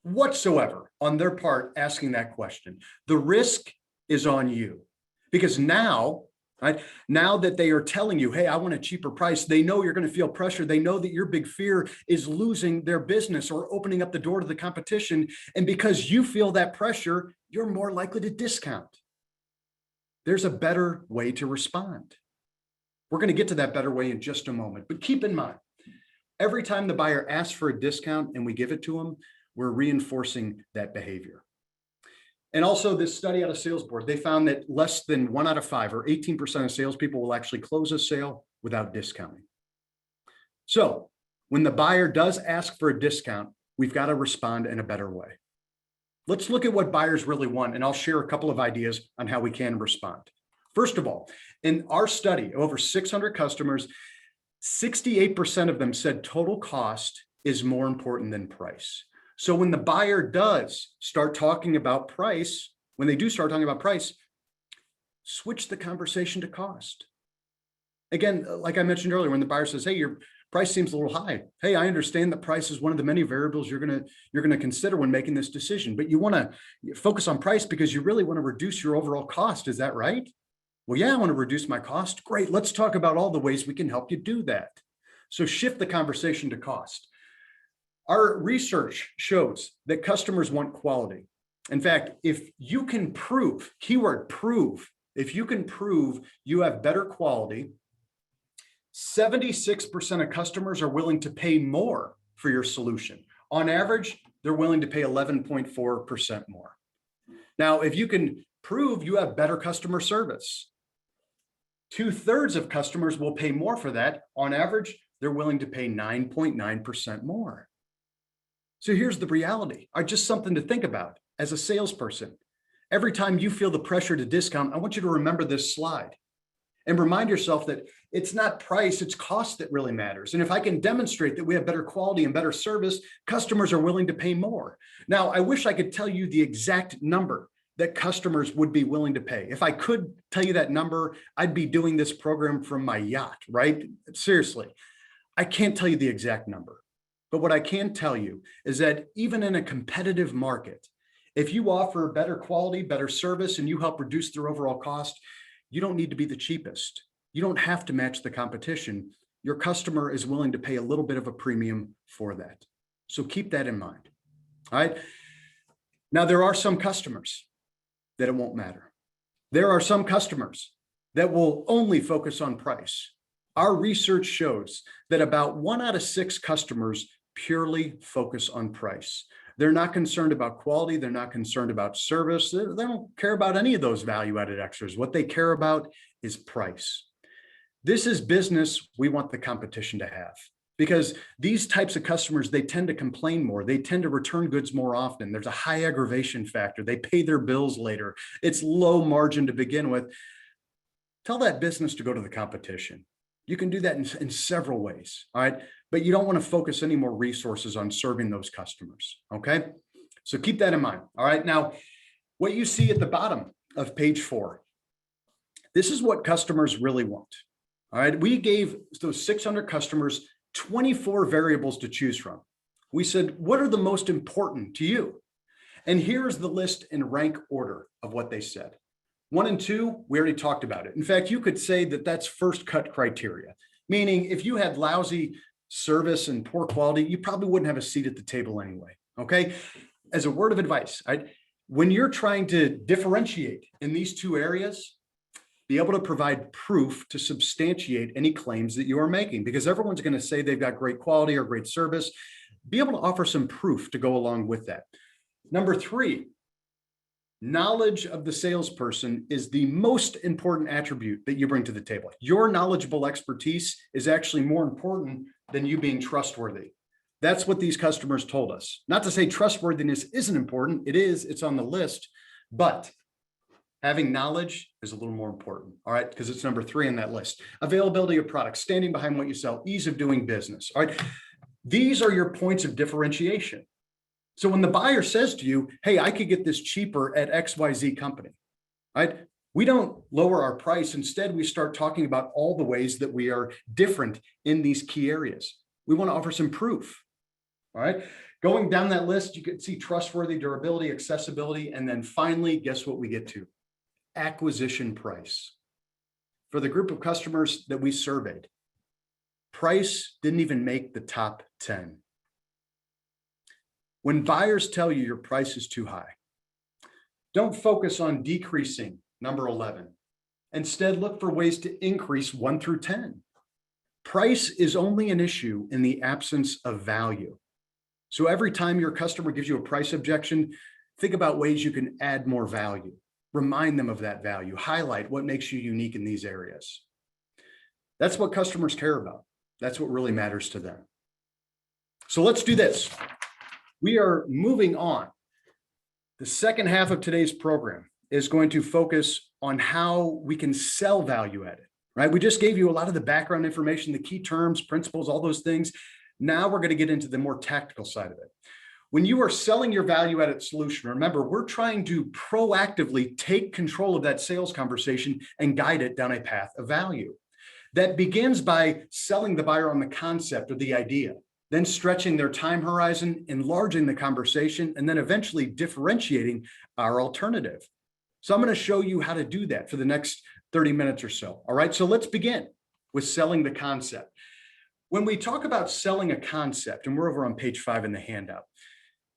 whatsoever on their part asking that question. The risk is on you because now that they are telling you, hey, I want a cheaper price, they know you're going to feel pressure. They know that your big fear is losing their business or opening up the door to the competition. And because you feel that pressure, you're more likely to discount. There's a better way to respond. We're going to get to that better way in just a moment, but keep in mind, every time the buyer asks for a discount and we give it to them, we're reinforcing that behavior. And also this study out of Sales Board, they found that less than 1 out of 5 or 18% of salespeople will actually close a sale without discounting. So when the buyer does ask for a discount, we've got to respond in a better way. Let's look at what buyers really want, and I'll share a couple of ideas on how we can respond. First of all, in our study, over 600 customers, 68% of them said total cost is more important than price. So when the buyer does start talking about price, switch the conversation to cost. Again, like I mentioned earlier, when the buyer says, hey, your price seems a little high. Hey, I understand that price is one of the many variables you're going to consider when making this decision, but you want to focus on price because you really want to reduce your overall cost. Is that right? Well, yeah, I want to reduce my cost. Great. Let's talk about all the ways we can help you do that. So shift the conversation to cost. Our research shows that customers want quality. In fact, if you can prove, keyword prove, if you can prove you have better quality, 76% of customers are willing to pay more for your solution. On average, they're willing to pay 11.4% more. Now, if you can prove you have better customer service, 2/3 of customers will pay more for that. On average, they're willing to pay 9.9% more. So here's the reality, or just something to think about as a salesperson. Every time you feel the pressure to discount, I want you to remember this slide and remind yourself that it's not price, it's cost that really matters. And if I can demonstrate that we have better quality and better service, customers are willing to pay more. Now, I wish I could tell you the exact number that customers would be willing to pay. If I could tell you that number, I'd be doing this program from my yacht, right? Seriously, I can't tell you the exact number. But what I can tell you is that even in a competitive market, if you offer better quality, better service, and you help reduce their overall cost, you don't need to be the cheapest. You don't have to match the competition. Your customer is willing to pay a little bit of a premium for that. So keep that in mind. All right. Now, there are some customers that it won't matter. There are some customers that will only focus on price. Our research shows that about 1 out of 6 customers purely focus on price. They're not concerned about quality. They're not concerned about service. They don't care about any of those value-added extras. What they care about is price. This is business we want the competition to have, because these types of customers, they tend to complain more. They tend to return goods more often. There's a high aggravation factor. They pay their bills later. It's low margin to begin with. Tell that business to go to the competition. You can do that in several ways, all right? But you don't want to focus any more resources on serving those customers, okay? So keep that in mind, all right? Now, what you see at the bottom of page 4, this is what customers really want, all right? We gave those 600 customers 24 variables to choose from. We said, what are the most important to you? And here's the list in rank order of what they said. 1 and 2, we already talked about it. In fact, you could say that that's first cut criteria, meaning if you had lousy service and poor quality, you probably wouldn't have a seat at the table anyway, okay? As a word of advice, when you're trying to differentiate in these 2 areas, be able to provide proof to substantiate any claims that you are making, because everyone's going to say they've got great quality or great service. Be able to offer some proof to go along with that. Number 3, knowledge of the salesperson is the most important attribute that you bring to the table. Your knowledgeable expertise is actually more important than you being trustworthy. That's what these customers told us. Not to say trustworthiness isn't important. It is, it's on the list, but having knowledge is a little more important, all right? Because it's number 3 on that list. Availability of products, standing behind what you sell, ease of doing business, all right? These are your points of differentiation. So when the buyer says to you, hey, I could get this cheaper at XYZ company, right? We don't lower our price. Instead, we start talking about all the ways that we are different in these key areas. We want to offer some proof, all right? Going down that list, you can see trustworthy, durability, accessibility, and then finally, guess what we get to? Acquisition price. For the group of customers that we surveyed, price didn't even make the top 10. When buyers tell you your price is too high, don't focus on decreasing number 11. Instead, look for ways to increase 1 through 10. Price is only an issue in the absence of value. So every time your customer gives you a price objection, think about ways you can add more value. Remind them of that value. Highlight what makes you unique in these areas. That's what customers care about. That's what really matters to them. So let's do this. We are moving on. The second half of today's program is going to focus on how we can sell value added, right? We just gave you a lot of the background information, the key terms, principles, all those things. Now we're going to get into the more tactical side of it. When you are selling your value added solution, remember, we're trying to proactively take control of that sales conversation and guide it down a path of value. That begins by selling the buyer on the concept or the idea, then stretching their time horizon, enlarging the conversation, and then eventually differentiating our alternative. So I'm going to show you how to do that for the next 30 minutes or so. All right, so let's begin with selling the concept. When we talk about selling a concept, and we're over on page 5 in the handout,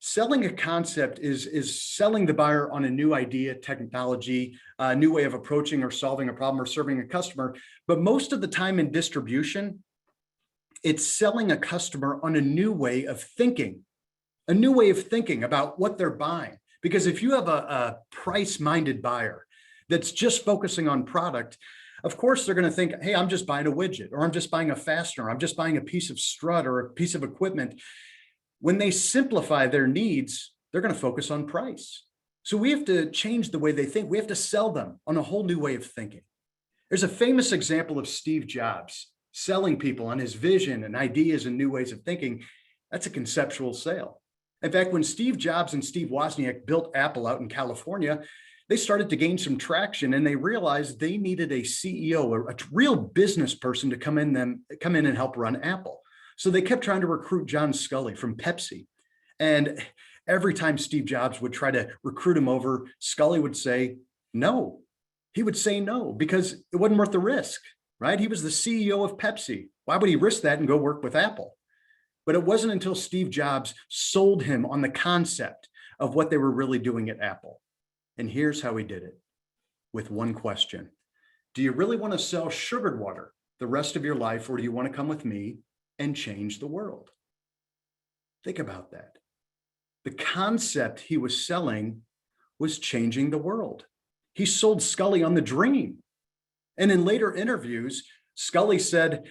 Selling a concept is selling the buyer on a new idea, technology, a new way of approaching or solving a problem or serving a customer. But most of the time in distribution, it's selling a customer on a new way of thinking, about what they're buying. Because if you have a price-minded buyer that's just focusing on product, of course, they're going to think, hey, I'm just buying a widget, or I'm just buying a fastener, I'm just buying a piece of strut or a piece of equipment. When they simplify their needs, they're going to focus on price. So we have to change the way they think. We have to sell them on a whole new way of thinking. There's a famous example of Steve Jobs selling people on his vision and ideas and new ways of thinking. That's a conceptual sale. In fact, when Steve Jobs and Steve Wozniak built Apple out in California, they started to gain some traction, and they realized they needed a CEO, a real business person to come in and help run Apple. So they kept trying to recruit John Scully from Pepsi. And every time Steve Jobs would try to recruit him over, Scully would say no. He would say no because it wasn't worth the risk, right? He was the CEO of Pepsi. Why would he risk that and go work with Apple? But it wasn't until Steve Jobs sold him on the concept of what they were really doing at Apple. And here's how he did it, with one question. Do you really want to sell sugared water the rest of your life, or do you want to come with me and change the world? Think about that. The concept he was selling was changing the world. He sold Scully on the dream. And in later interviews, Scully said,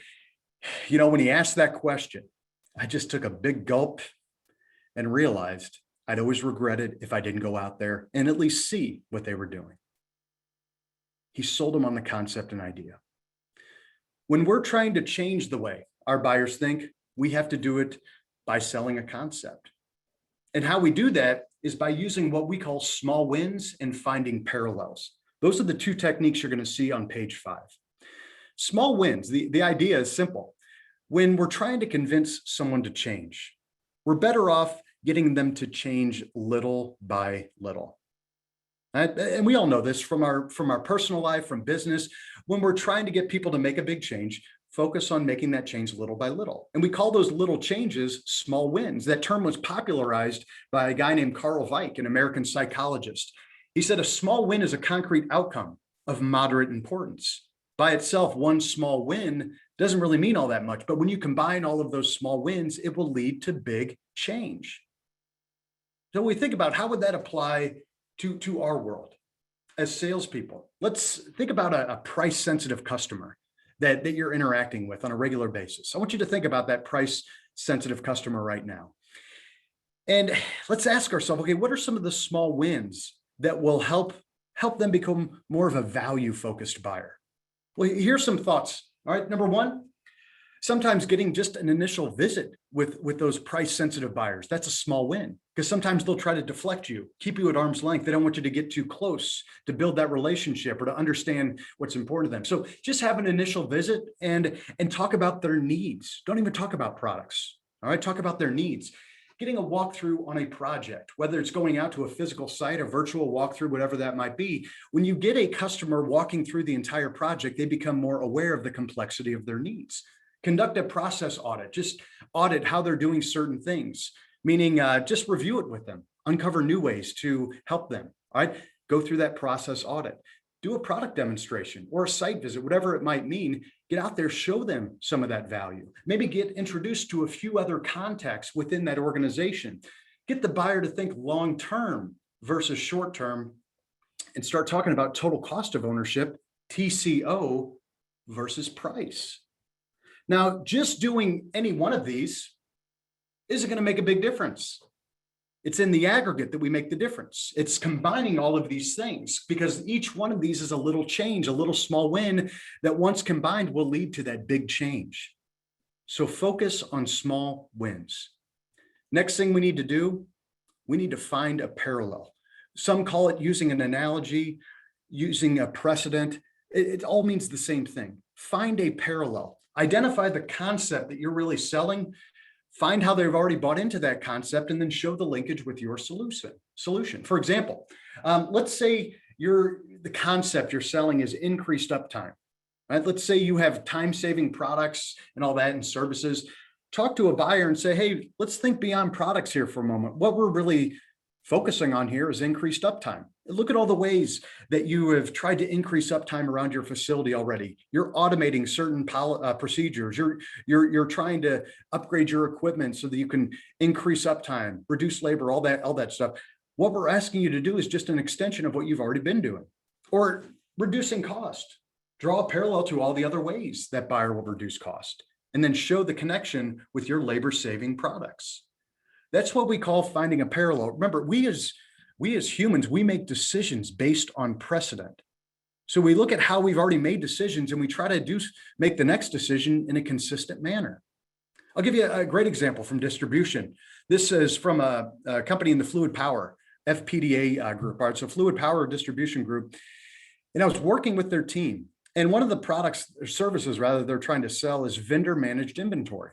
when he asked that question, I just took a big gulp and realized I'd always regret it if I didn't go out there and at least see what they were doing. He sold them on the concept and idea. When we're trying to change the way our buyers think, we have to do it by selling a concept. And how we do that is by using what we call small wins and finding parallels. Those are the two techniques you're going to see on page 5. Small wins, the idea is simple. When we're trying to convince someone to change, we're better off getting them to change little by little. And we all know this from our personal life, from business. When we're trying to get people to make a big change, focus on making that change little by little. And we call those little changes small wins. That term was popularized by a guy named Carl Weick, an American psychologist. He said a small win is a concrete outcome of moderate importance. By itself, one small win doesn't really mean all that much, but when you combine all of those small wins, it will lead to big change. So we think about how would that apply to our world as salespeople. Let's think about a price-sensitive customer that you're interacting with on a regular basis. I want you to think about that price-sensitive customer right now. And let's ask ourselves, okay, what are some of the small wins that will help them become more of a value-focused buyer? Well, here's some thoughts. All right, number one, sometimes getting just an initial visit with those price-sensitive buyers, that's a small win, because sometimes they'll try to deflect you, keep you at arm's length. They don't want you to get too close to build that relationship or to understand what's important to them. So just have an initial visit and talk about their needs. Don't even talk about products. All right, talk about their needs. Getting a walkthrough on a project, whether it's going out to a physical site, a virtual walkthrough, whatever that might be. When you get a customer walking through the entire project, they become more aware of the complexity of their needs. Conduct a process audit, just audit how they're doing certain things, meaning just review it with them, uncover new ways to help them, all right? Go through that process audit. Do a product demonstration or a site visit, whatever it might mean. Get out there, show them some of that value. Maybe get introduced to a few other contacts within that organization. Get the buyer to think long-term versus short-term and start talking about total cost of ownership, TCO versus price. Now, just doing any one of these isn't going to make a big difference. It's in the aggregate that we make the difference. It's combining all of these things, because each one of these is a little change, a little small win that once combined will lead to that big change. So focus on small wins. Next thing we need to do, we need to find a parallel. Some call it using an analogy, using a precedent. It all means the same thing. Find a parallel. Identify the concept that you're really selling. Find how they've already bought into that concept, and then show the linkage with your solution. For example, let's say the concept you're selling is increased uptime. Right? Let's say you have time-saving products and all that and services. talk to a buyer and say, hey, let's think beyond products here for a moment. What we're really focusing on here is increased uptime. Look at all the ways that you have tried to increase uptime around your facility already. You're automating certain procedures. You're trying to upgrade your equipment so that you can increase uptime, reduce labor, all that stuff. What we're asking you to do is just an extension of what you've already been doing, or reducing cost. Draw a parallel to all the other ways that buyer will reduce cost, and then show the connection with your labor-saving products. That's what we call finding a parallel. Remember, we as humans, we make decisions based on precedent. So we look at how we've already made decisions and we try to make the next decision in a consistent manner. I'll give you a great example from distribution. This is from a company in the fluid power, FPDA group. All right, so fluid power distribution group. And I was working with their team. And one of the products or services rather they're trying to sell is vendor managed inventory.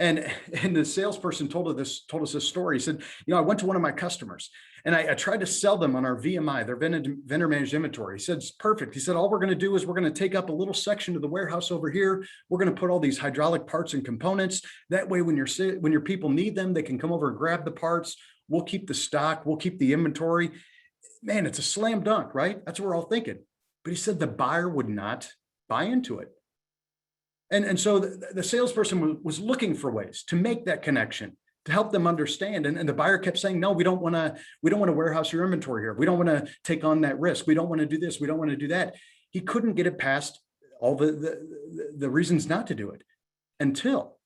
And the salesperson told us this story. He said, I went to one of my customers and I tried to sell them on our VMI, their vendor managed inventory. He said, it's perfect. He said, all we're going to do is we're going to take up a little section of the warehouse over here. We're going to put all these hydraulic parts and components. That way, when your people need them, they can come over and grab the parts. We'll keep the stock. We'll keep the inventory. Man, it's a slam dunk, right? That's what we're all thinking. But he said the buyer would not buy into it. And so the salesperson was looking for ways to make that connection, to help them understand. And the buyer kept saying, no, we don't want to warehouse your inventory here. We don't want to take on that risk. We don't want to do this. We don't want to do that. He couldn't get it past all the reasons not to do it until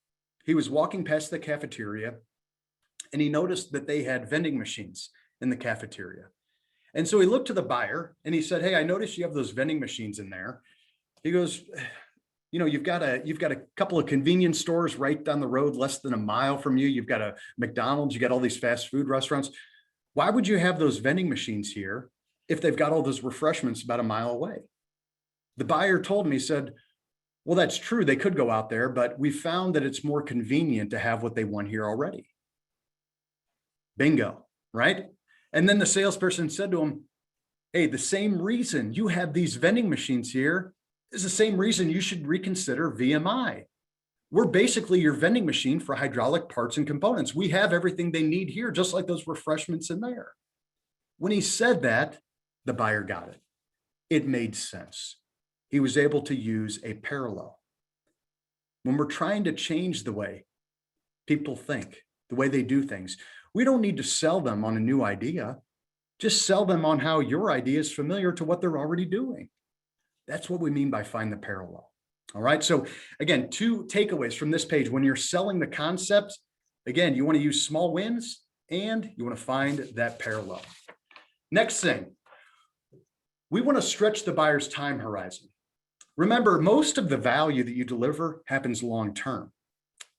he was walking past the cafeteria and he noticed that they had vending machines in the cafeteria. And so he looked to the buyer and he said, hey, I noticed you have those vending machines in there. He goes, you've got a couple of convenience stores right down the road, less than a mile from you. You've got a McDonald's, you got all these fast food restaurants. Why would you have those vending machines here if they've got all those refreshments about a mile away? The buyer told me, he said, well, that's true. They could go out there, but we found that it's more convenient to have what they want here already. Bingo, right? And then the salesperson said to him, hey, the same reason you have these vending machines here is the same reason you should reconsider VMI. We're basically your vending machine for hydraulic parts and components. We have everything they need here, just like those refreshments in there. When he said that, the buyer got it. It made sense. He was able to use a parallel. When we're trying to change the way people think, the way they do things, we don't need to sell them on a new idea. Just sell them on how your idea is familiar to what they're already doing. That's what we mean by find the parallel. All right. So again, 2 takeaways from this page. When you're selling the concept, again, you want to use small wins and you want to find that parallel. Next thing, we want to stretch the buyer's time horizon. Remember, most of the value that you deliver happens long-term,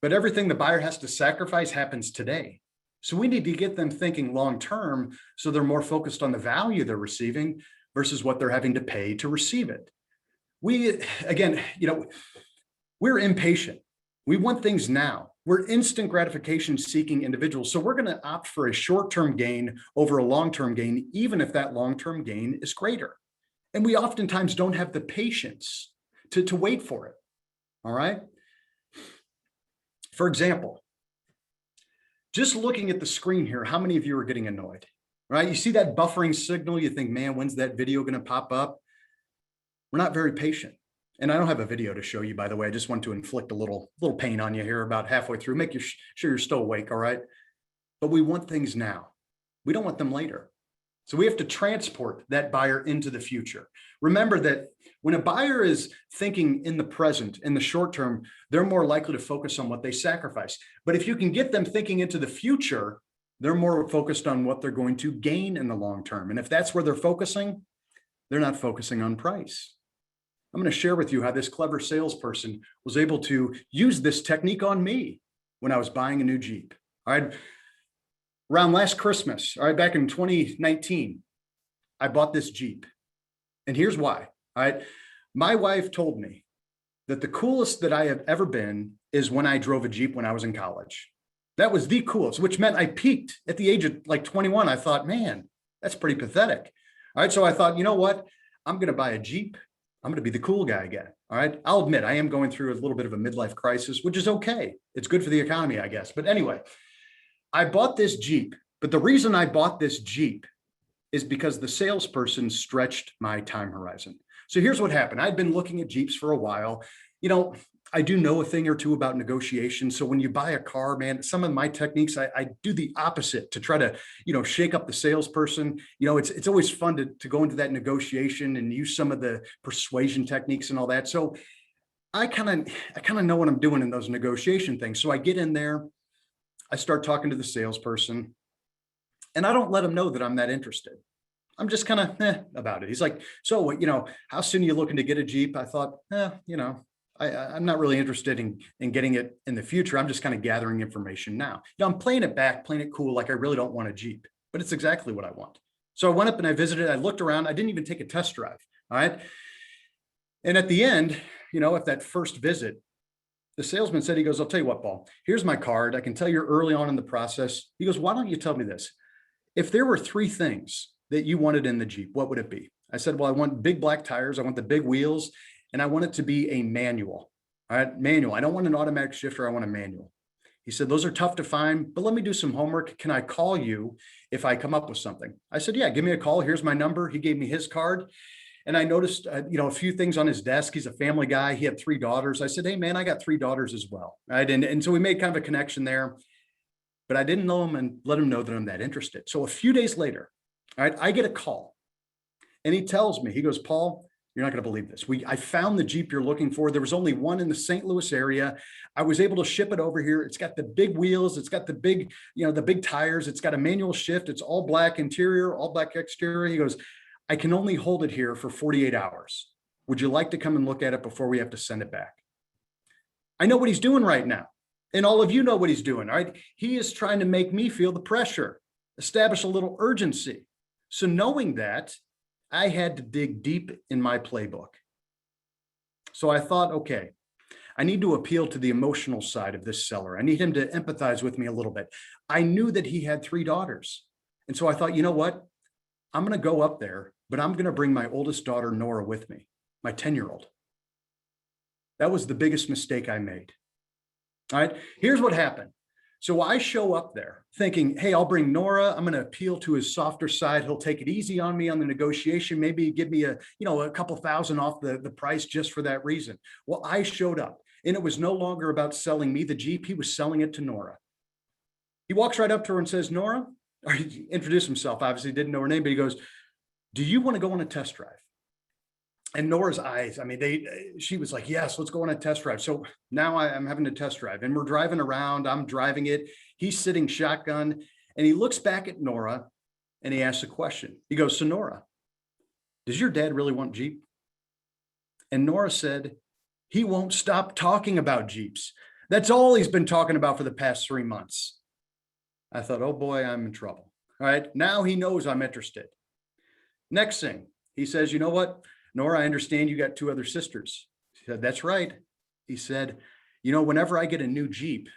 but everything the buyer has to sacrifice happens today. So we need to get them thinking long-term so they're more focused on the value they're receiving versus what they're having to pay to receive it. We're impatient. We want things now. We're instant gratification seeking individuals. So we're going to opt for a short-term gain over a long-term gain, even if that long-term gain is greater. And we oftentimes don't have the patience to wait for it. All right. For example, just looking at the screen here, how many of you are getting annoyed? Right? You see that buffering signal, you think, man, when's that video going to pop up? We're not very patient. And I don't have a video to show you, by the way. I just want to inflict a little pain on you here about halfway through, make sure you're still awake, all right? But we want things now. We don't want them later. So we have to transport that buyer into the future. Remember that when a buyer is thinking in the present, in the short term, they're more likely to focus on what they sacrifice. But if you can get them thinking into the future, they're more focused on what they're going to gain in the long term. And if that's where they're focusing, they're not focusing on price. I'm going to share with you how this clever salesperson was able to use this technique on me when I was buying a new Jeep. All right. Around last Christmas, all right, back in 2019, I bought this Jeep. And here's why. All right. My wife told me that the coolest that I have ever been is when I drove a Jeep when I was in college. That was the coolest, which meant I peaked at the age of like 21. I thought, man, that's pretty pathetic. All right. So I thought, you know what? I'm going to buy a Jeep. I'm going to be the cool guy again. All right. I'll admit I am going through a little bit of a midlife crisis, which is okay. It's good for the economy, I guess. But anyway, I bought this Jeep. But the reason I bought this Jeep is because the salesperson stretched my time horizon. So here's what happened. I'd been looking at Jeeps for a while. You know, I do know a thing or two about negotiation. So when you buy a car, man, some of my techniques, I do the opposite to try to, shake up the salesperson. It's always fun to go into that negotiation and use some of the persuasion techniques and all that. So I kind of know what I'm doing in those negotiation things. So I get in there, I start talking to the salesperson, and I don't let him know that I'm that interested. I'm just kind of about it. He's like, so, how soon are you looking to get a Jeep? I thought, I'm not really interested in getting it in the future. I'm just kind of gathering information now. I'm playing it back, playing it cool, like I really don't want a Jeep, but it's exactly what I want. So I went up and I visited, I looked around, I didn't even take a test drive. All right. And at the end, at that first visit, the salesman said, he goes, I'll tell you what, Paul, here's my card. I can tell you're early on in the process. He goes, why don't you tell me this? If there were 3 things that you wanted in the Jeep, what would it be? I said, well, I want big black tires. I want the big wheels, and I want it to be a manual. All right, manual. I don't want an automatic shifter. I want a manual. He said, those are tough to find, but let me do some homework. Can I call you if I come up with something? I said, yeah, give me a call. Here's my number. He gave me his card. And I noticed, a few things on his desk. He's a family guy. He had 3 daughters. I said, hey, man, I got 3 daughters as well. Right. And so we made kind of a connection there, but I didn't know him and let him know that I'm that interested. So a few days later, all right, I get a call and he tells me, he goes, Paul, you're not going to believe this. I found the Jeep you're looking for. There was only one in the St. Louis area. I was able to ship it over here. It's got the big wheels. It's got the big, the big tires. It's got a manual shift. It's all black interior, all black exterior. He goes, I can only hold it here for 48 hours. Would you like to come and look at it before we have to send it back? I know what he's doing right now. And all of you know what he's doing, all right? He is trying to make me feel the pressure, establish a little urgency. So knowing that, I had to dig deep in my playbook. So I thought, okay, I need to appeal to the emotional side of this seller. I need him to empathize with me a little bit. I knew that he had 3 daughters. And so I thought, you know what? I'm going to go up there, but I'm going to bring my oldest daughter, Nora, with me, my 10-year-old. That was the biggest mistake I made. All right, here's what happened. So I show up there thinking, hey, I'll bring Nora. I'm going to appeal to his softer side. He'll take it easy on me on the negotiation, maybe give me a couple thousand off the price just for that reason. Well, I showed up and it was no longer about selling me the Jeep. He was selling it to Nora. He walks right up to her and says, Nora, or he introduced himself, obviously didn't know her name, but he goes, do you want to go on a test drive? And Nora's eyes, she was like, yes, let's go on a test drive. So now I'm having a test drive and we're driving around. I'm driving it. He's sitting shotgun and he looks back at Nora and he asks a question. He goes, so Nora, does your dad really want Jeep? And Nora said, he won't stop talking about Jeeps. That's all he's been talking about for the past 3 months. I thought, oh boy, I'm in trouble. All right, now he knows I'm interested. Next thing, he says, you know what? Nora, I understand you got 2 other sisters. She said, that's right. He said, whenever I get a new Jeep,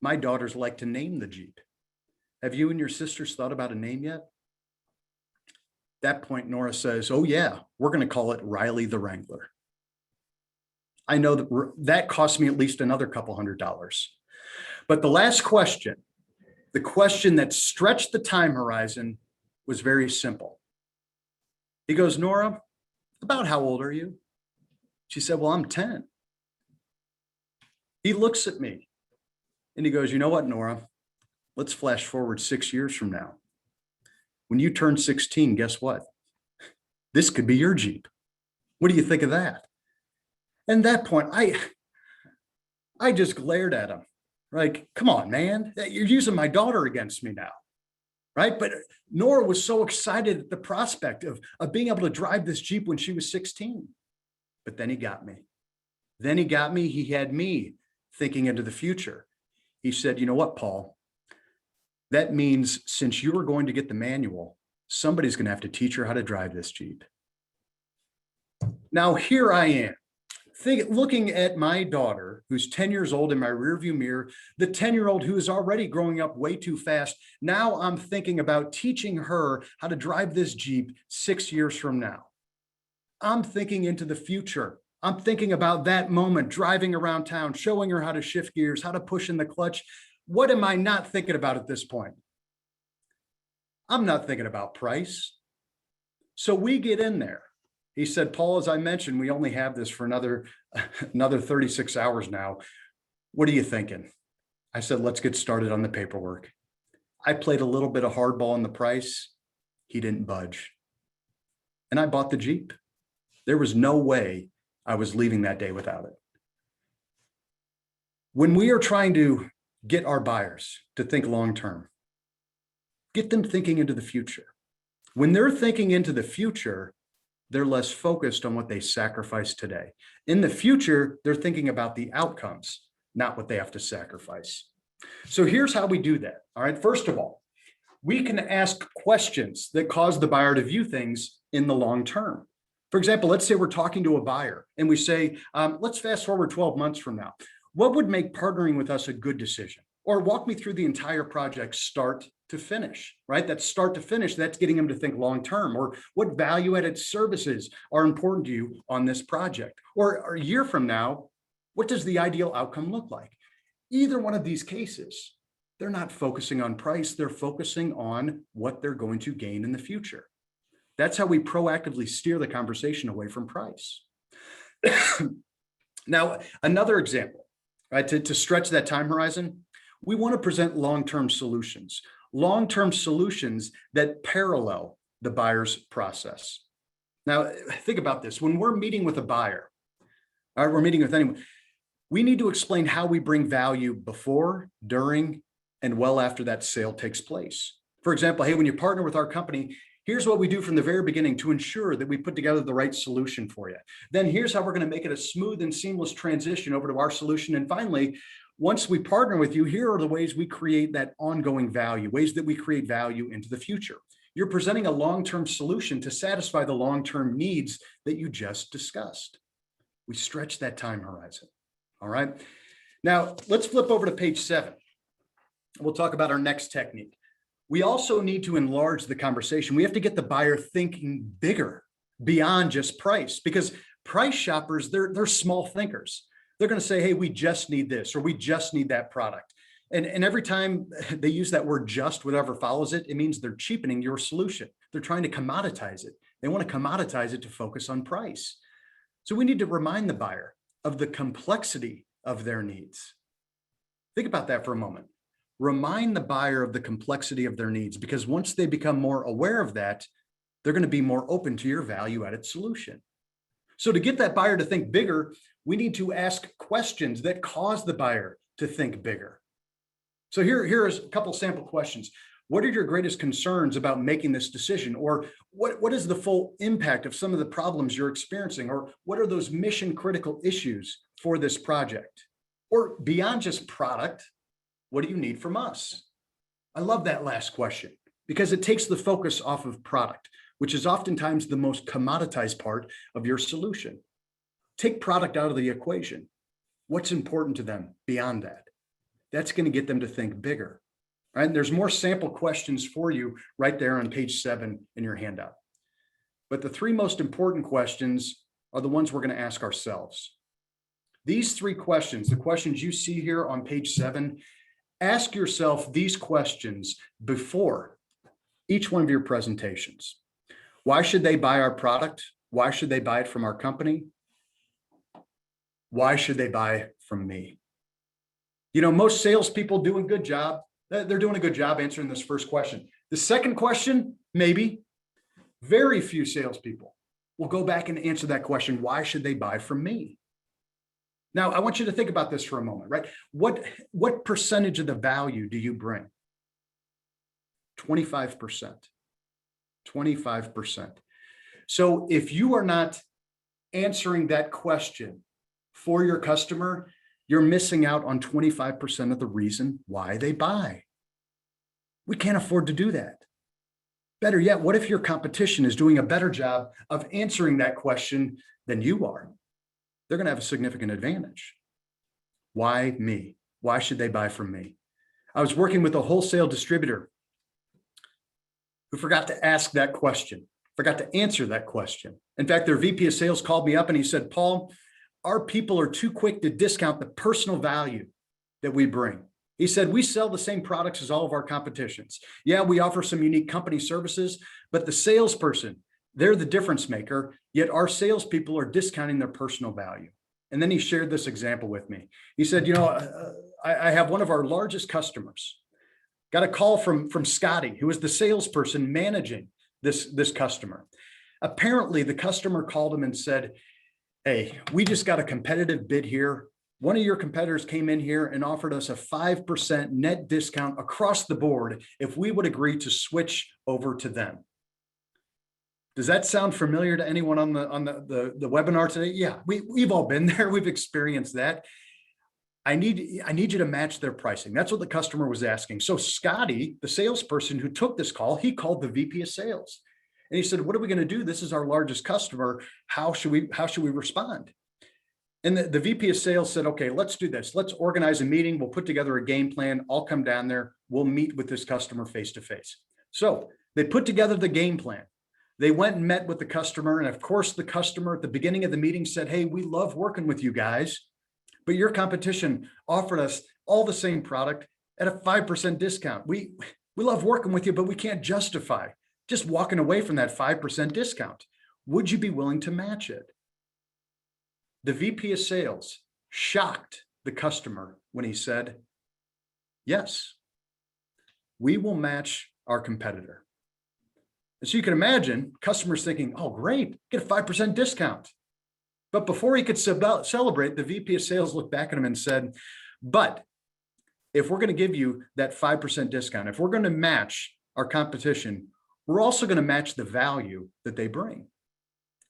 my daughters like to name the Jeep. Have you and your sisters thought about a name yet? At that point, Nora says, oh yeah, we're going to call it Reilly the Wrangler. I know that cost me at least another couple $100. But the last question, the question that stretched the time horizon, was very simple. He goes, Nora, about how old are you? She said, well, I'm 10. He looks at me and he goes, you know what, Nora, let's flash forward 6 years from now. When you turn 16, guess what? This could be your Jeep. What do you think of that? And at that point, I just glared at him. Like, come on, man, you're using my daughter against me now. Right. But Nora was so excited at the prospect of being able to drive this Jeep when she was 16. But then he got me. He had me thinking into the future. He said, you know what, Paul? That means since you were going to get the manual, somebody's going to have to teach her how to drive this Jeep. Now, here I am. Looking at my daughter, who's 10 years old in my rearview mirror, the 10-year-old who is already growing up way too fast. Now I'm thinking about teaching her how to drive this Jeep 6 years from now. I'm thinking into the future. I'm thinking about that moment, driving around town, showing her how to shift gears, how to push in the clutch. What am I not thinking about at this point? I'm not thinking about price. So we get in there. He said, Paul, as I mentioned, we only have this for another 36 hours now. What are you thinking? I said, let's get started on the paperwork. I played a little bit of hardball on the price. He didn't budge. And I bought the Jeep. There was no way I was leaving that day without it. When we are trying to get our buyers to think long-term, get them thinking into the future. When they're thinking into the future, they're less focused on what they sacrifice today. In the future, they're thinking about the outcomes, not what they have to sacrifice. So here's how we do that. All right. First of all, we can ask questions that cause the buyer to view things in the long term. For example, let's say we're talking to a buyer and we say, let's fast forward 12 months from now. What would make partnering with us a good decision? Or walk me through the entire project start to finish, right? That's start to finish. That's getting them to think long term. Or what value added services are important to you on this project? Or a year from now, what does the ideal outcome look like? Either one of these cases, they're not focusing on price. They're focusing on what they're going to gain in the future. That's how we proactively steer the conversation away from price. Now, another example, right? To stretch that time horizon, we want to present long-term solutions that parallel the buyer's process. Now, think about this. When we're meeting with a buyer, or we're meeting with anyone, we need to explain how we bring value before, during, and well after that sale takes place. For example, hey, when you partner with our company, here's what we do from the very beginning to ensure that we put together the right solution for you. Then here's how we're going to make it a smooth and seamless transition over to our solution. And finally, once we partner with you, here are the ways we create that ongoing value, ways that we create value into the future. You're presenting a long-term solution to satisfy the long-term needs that you just discussed. We stretch that time horizon. All right. Now let's flip over to page 7. We'll talk about our next technique. We also need to enlarge the conversation. We have to get the buyer thinking bigger beyond just price, because price shoppers, they're small thinkers. They're going to say, hey, we just need this, or we just need that product. And every time they use that word just, whatever follows it, it means they're cheapening your solution. They're trying to commoditize it. They want to commoditize it to focus on price. So we need to remind the buyer of the complexity of their needs. Think about that for a moment. Remind the buyer of the complexity of their needs, because once they become more aware of that, they're going to be more open to your value-added solution. So to get that buyer to think bigger, we need to ask questions that cause the buyer to think bigger. So here's a couple sample questions. What are your greatest concerns about making this decision? Or what is the full impact of some of the problems you're experiencing? Or what are those mission critical issues for this project? Or beyond just product, what do you need from us? I love that last question because it takes the focus off of product, which is oftentimes the most commoditized part of your solution. Take product out of the equation. What's important to them beyond that? That's going to get them to think bigger. Right? And there's more sample questions for you right there on page 7 in your handout. But the 3 most important questions are the ones we're going to ask ourselves. These 3 questions, the questions you see here on page 7, ask yourself these questions before each one of your presentations. Why should they buy our product? Why should they buy it from our company? Why should they buy from me? You know, most salespeople do a good job. They're doing a good job answering this first question. The second question, maybe. Very few salespeople will go back and answer that question. Why should they buy from me? Now, I want you to think about this for a moment, right? What percentage of the value do you bring? 25%. 25%. So if you are not answering that question for your customer, you're missing out on 25% of the reason why they buy. We can't afford to do that. Better yet, what if your competition is doing a better job of answering that question than you are? They're going to have a significant advantage. Why me? Why should they buy from me? I was working with a wholesale distributor who forgot to ask that question, forgot to answer that question. In fact, their VP of sales called me up and he said, Paul, our people are too quick to discount the personal value that we bring. He said, we sell the same products as all of our competitions. Yeah, we offer some unique company services, but the salesperson, they're the difference maker, yet our salespeople are discounting their personal value. And then he shared this example with me. He said, I have one of our largest customers. Got a call from Scotty, who is the salesperson managing this customer. Apparently, the customer called him and said, hey, we just got a competitive bid here. One of your competitors came in here and offered us a 5% net discount across the board if we would agree to switch over to them. Does that sound familiar to anyone on the webinar today? Yeah, we've all been there. We've experienced that. I need you to match their pricing. That's what the customer was asking. So Scotty, the salesperson who took this call, he called the VP of sales. And he said, what are we going to do? This is our largest customer. How should we respond? And the VP of sales said, okay, let's do this. Let's organize a meeting. We'll put together a game plan. I'll come down there. We'll meet with this customer face to face. So they put together the game plan. They went and met with the customer. And of course, the customer at the beginning of the meeting said, hey, we love working with you guys, but your competition offered us all the same product at a 5% discount. We love working with you, but we can't justify just walking away from that 5% discount. Would you be willing to match it? The VP of sales shocked the customer when he said, yes, we will match our competitor. And so you can imagine customers thinking, oh, great, get a 5% discount. But before he could celebrate, the VP of sales looked back at him and said, but if we're going to give you that 5% discount, if we're going to match our competition, we're also going to match the value that they bring.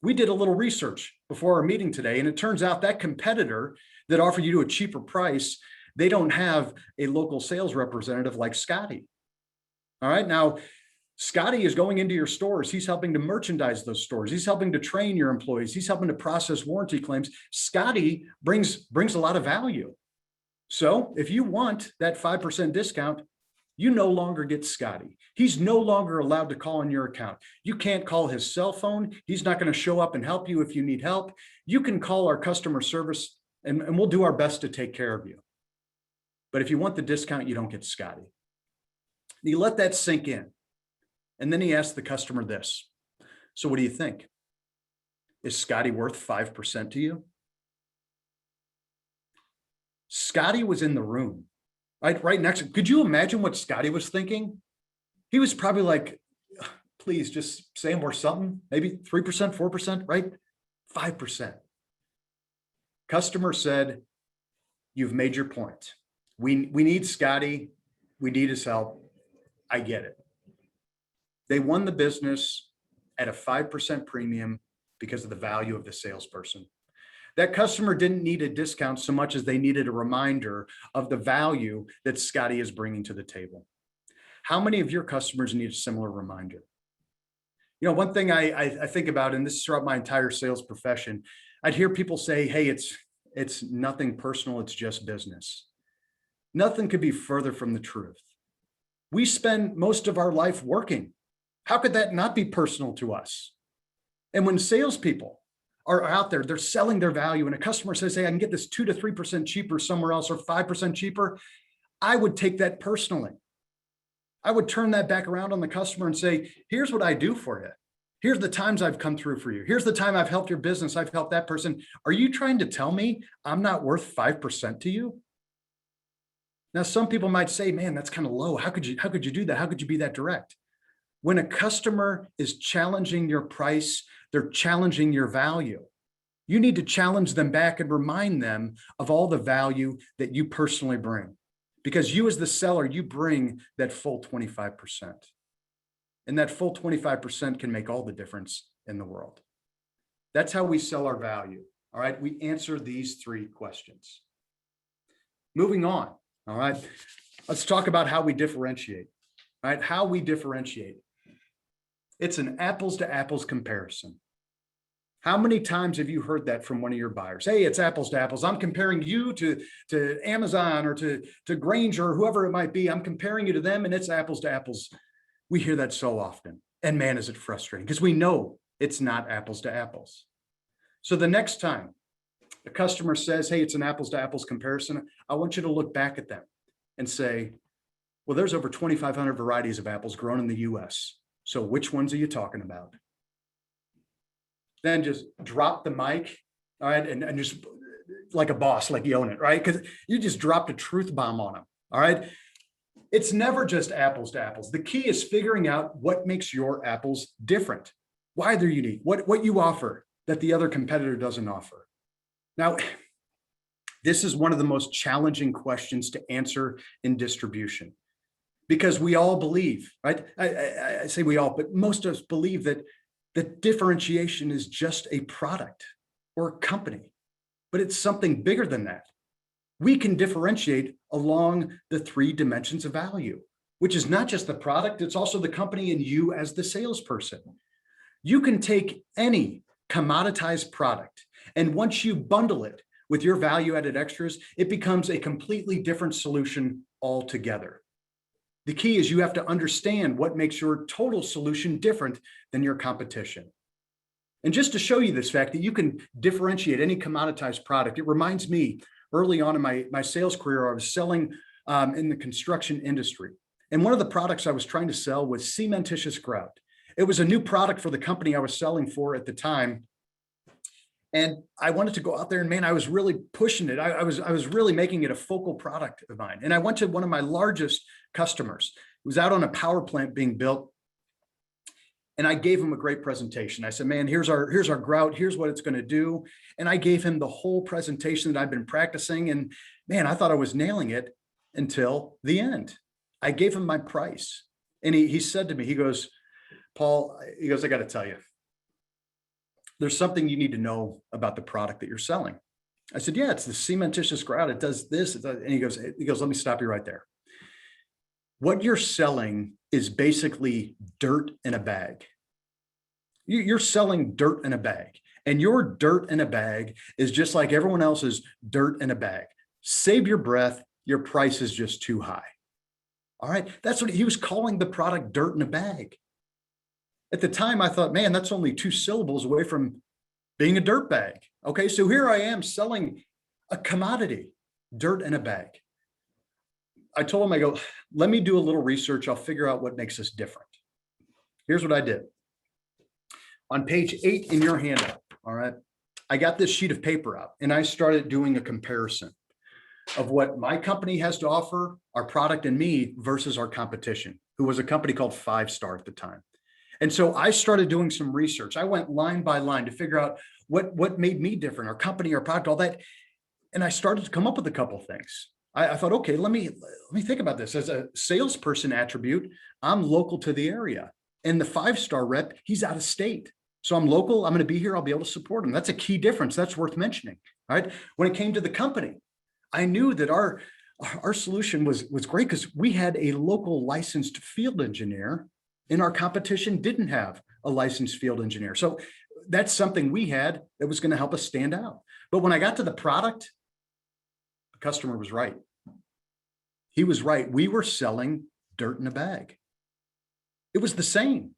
We did a little research before our meeting today, and it turns out that competitor that offered you a cheaper price, they don't have a local sales representative like Scotty. All right. Now, Scotty is going into your stores. He's helping to merchandise those stores. He's helping to train your employees. He's helping to process warranty claims. Scotty brings a lot of value. So if you want that 5% discount, you no longer get Scotty. He's no longer allowed to call on your account. You can't call his cell phone. He's not going to show up and help you if you need help. You can call our customer service and we'll do our best to take care of you. But if you want the discount, you don't get Scotty. You let that sink in. And then he asked the customer this. So what do you think? Is Scotty worth 5% to you? Scotty was in the room, right next to him. Could you imagine what Scotty was thinking? He was probably like, please just say more something, maybe 3%, 4%, right? 5%. Customer said, you've made your point. We need Scotty. We need his help. I get it. They won the business at a 5% premium because of the value of the salesperson. That customer didn't need a discount so much as they needed a reminder of the value that Scotty is bringing to the table. How many of your customers need a similar reminder? You know, one thing I think about, and this is throughout my entire sales profession, I'd hear people say, hey, it's nothing personal, it's just business. Nothing could be further from the truth. We spend most of our life working. How could that not be personal to us? And when salespeople are out there, they're selling their value, and a customer says, hey, I can get this 2 to 3% cheaper somewhere else or 5% cheaper, I would take that personally. I would turn that back around on the customer and say, here's what I do for you. Here's the times I've come through for you. Here's the time I've helped your business. I've helped that person. Are you trying to tell me I'm not worth 5% to you? Now, some people might say, man, that's kind of low. How could you do that? How could you be that direct? When a customer is challenging your price, they're challenging your value. You need to challenge them back and remind them of all the value that you personally bring. Because you as the seller, you bring that full 25%. And that full 25% can make all the difference in the world. That's how we sell our value. All right, we answer these 3 questions. Moving on, all right, let's talk about how we differentiate. All right, how we differentiate. It's an apples to apples comparison. How many times have you heard that from one of your buyers? Hey, it's apples to apples. I'm comparing you to Amazon or to Grainger or whoever it might be. I'm comparing you to them and it's apples to apples. We hear that so often. And man, is it frustrating because we know it's not apples to apples. So the next time The customer says, hey, it's an apples to apples comparison. I want you to look back at them and say, well, there's over 2,500 varieties of apples grown in the US. So which ones are you talking about? Then just drop the mic, all right, and just like a boss, like you own it, right? Because you just dropped a truth bomb on them, all right? It's never just apples to apples. The key is figuring out what makes your apples different, why they're unique, what you offer that the other competitor doesn't offer. Now, this is one of the most challenging questions to answer in distribution, because we all believe, right? I say we all, but most of us believe that differentiation is just a product or a company, but it's something bigger than that. We can differentiate along the 3 dimensions of value, which is not just the product, it's also the company and you as the salesperson. You can take any commoditized product, and once you bundle it with your value-added extras, it becomes a completely different solution altogether. The key is you have to understand what makes your total solution different than your competition. And just to show you this fact that you can differentiate any commoditized product, it reminds me early on in my sales career, I was selling in the construction industry. And one of the products I was trying to sell was cementitious grout. It was a new product for the company I was selling for at the time. And I wanted to go out there and, man, I was really pushing it. I was really making it a focal product of mine. And I went to one of my largest customers. It was out on a power plant being built. And I gave him a great presentation. I said, man, here's our grout. Here's what it's going to do. And I gave him the whole presentation that I've been practicing. And man, I thought I was nailing it until the end. I gave him my price. And he said to me, he goes, Paul, he goes, I got to tell you, there's something you need to know about the product that you're selling. I said, yeah, it's the cementitious grout. It does this. And he goes, let me stop you right there. What you're selling is basically dirt in a bag. You're selling dirt in a bag, and your dirt in a bag is just like everyone else's dirt in a bag. Save your breath. Your price is just too high. All right. That's what he was calling the product, dirt in a bag. At the time, I thought, man, that's only 2 syllables away from being a dirt bag. Okay. So here I am selling a commodity, dirt in a bag. I told him, I go, let me do a little research. I'll figure out what makes us different. Here's what I did. On page 8 in your handout, all right, I got this sheet of paper out and I started doing a comparison of what my company has to offer, our product and me, versus our competition, who was a company called 5 Star at the time. And so I started doing some research. I went line by line to figure out what made me different, our company, our product, all that. And I started to come up with a couple of things. I thought, okay, let me think about this. As a salesperson attribute, I'm local to the area. And the 5 Star rep, he's out of state. So I'm local, I'm going to be here, I'll be able to support him. That's a key difference. That's worth mentioning. Right. When it came to the company, I knew that our solution was great because we had a local licensed field engineer, and our competition didn't have a licensed field engineer. So that's something we had that was going to help us stand out. But when I got to the product, the customer was right. He was right. We were selling dirt in a bag. It was the same.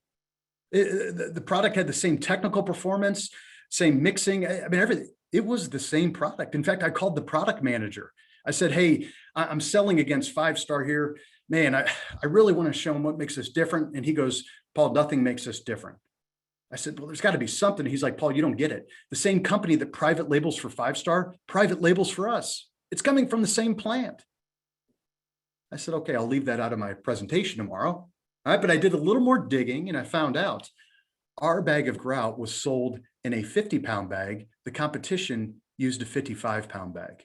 The product had the same technical performance, same mixing. I mean, everything. It was the same product. In fact, I called the product manager. I said, hey, I'm selling against 5 Star here. Man, I really want to show him what makes us different. And he goes, Paul, nothing makes us different. I said, well, there's got to be something. He's like, Paul, you don't get it. The same company that private labels for 5 Star, private labels for us. It's coming from the same plant. I said, okay, I'll leave that out of my presentation tomorrow. All right, but I did a little more digging and I found out our bag of grout was sold in a 50-pound bag. The competition used a 55-pound bag.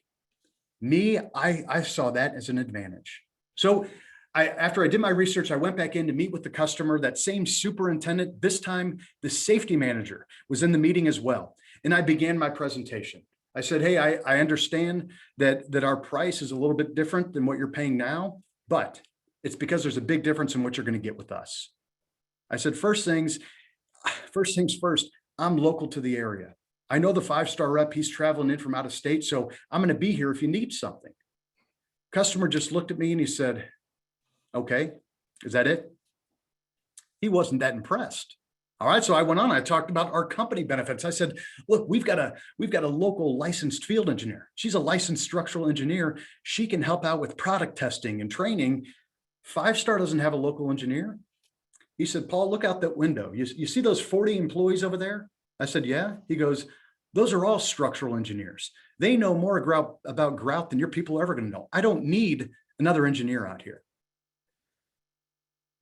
Me, I saw that as an advantage. So after I did my research, I went back in to meet with the customer. That same superintendent, this time the safety manager was in the meeting as well. And I began my presentation. I said, hey, I understand that our price is a little bit different than what you're paying now, but it's because there's a big difference in what you're going to get with us. I said, first things first, I'm local to the area. I know the 5 Star rep, he's traveling in from out of state, so I'm going to be here if you need something. Customer just looked at me and he said, okay, is that it? He wasn't that impressed. All right, so I went on. I talked about our company benefits. I said, look, we've got a local licensed field engineer. She's a licensed structural engineer. She can help out with product testing and training. 5-star doesn't have a local engineer. He said, Paul, look out that window. You see those 40 employees over there? I said, yeah. He goes, those are all structural engineers. They know more about grout than your people are ever going to know. I don't need another engineer out here.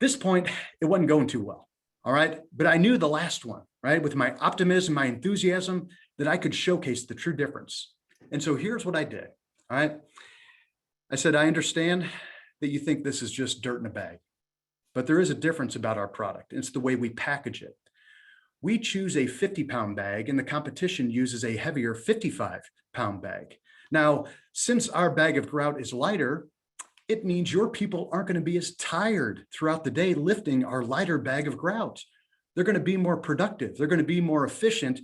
This point, it wasn't going too well. All right. But I knew the last one, right? With my optimism, my enthusiasm, that I could showcase the true difference. And so here's what I did. All right. I said, I understand that you think this is just dirt in a bag, but there is a difference about our product. It's the way we package it. We choose a 50-pound bag and the competition uses a heavier 55-pound bag. Now, since our bag of grout is lighter, it means your people aren't going to be as tired throughout the day lifting our lighter bag of grout. They're going to be more productive. They're going to be more efficient.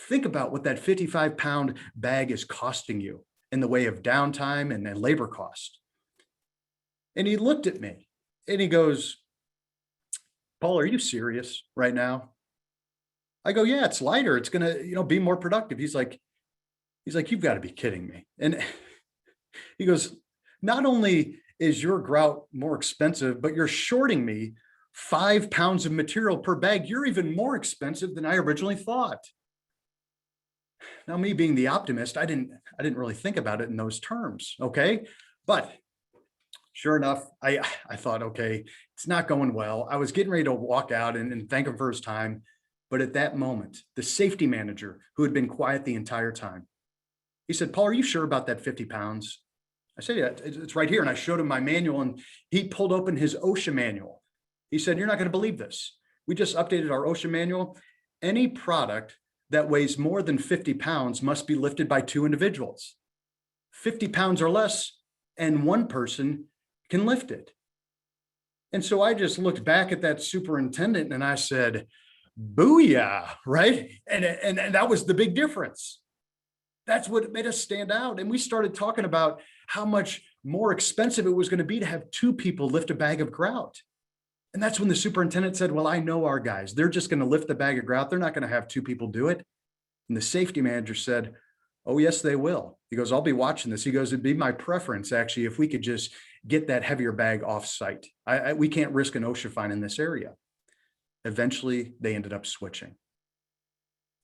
Think about what that 55-pound bag is costing you in the way of downtime and labor cost. And he looked at me and he goes, Paul, are you serious right now? I go, yeah, it's lighter. It's going to, be more productive. He's like, you've got to be kidding me. And he goes, not only is your grout more expensive, but you're shorting me 5 pounds of material per bag. You're even more expensive than I originally thought. Now, me being the optimist, I didn't really think about it in those terms. Okay. But sure enough, I thought, okay, it's not going well. I was getting ready to walk out and thank him for his time. But at that moment, the safety manager, who had been quiet the entire time, he said, Paul, are you sure about that 50 pounds? I said, yeah, it's right here. And I showed him my manual and he pulled open his OSHA manual. He said, you're not going to believe this. We just updated our OSHA manual. Any product that weighs more than 50 pounds must be lifted by 2 individuals. 50 pounds or less, and 1 person can lift it. And so I just looked back at that superintendent and I said, booyah, right? And that was the big difference. That's what made us stand out. And we started talking about how much more expensive it was going to be to have 2 people lift a bag of grout. And that's when the superintendent said, well, I know our guys. They're just going to lift the bag of grout. They're not going to have 2 people do it. And the safety manager said, oh, yes, they will. He goes, I'll be watching this. He goes, it'd be my preference, actually, if we could just get that heavier bag off site. We can't risk an OSHA fine in this area. Eventually, they ended up switching.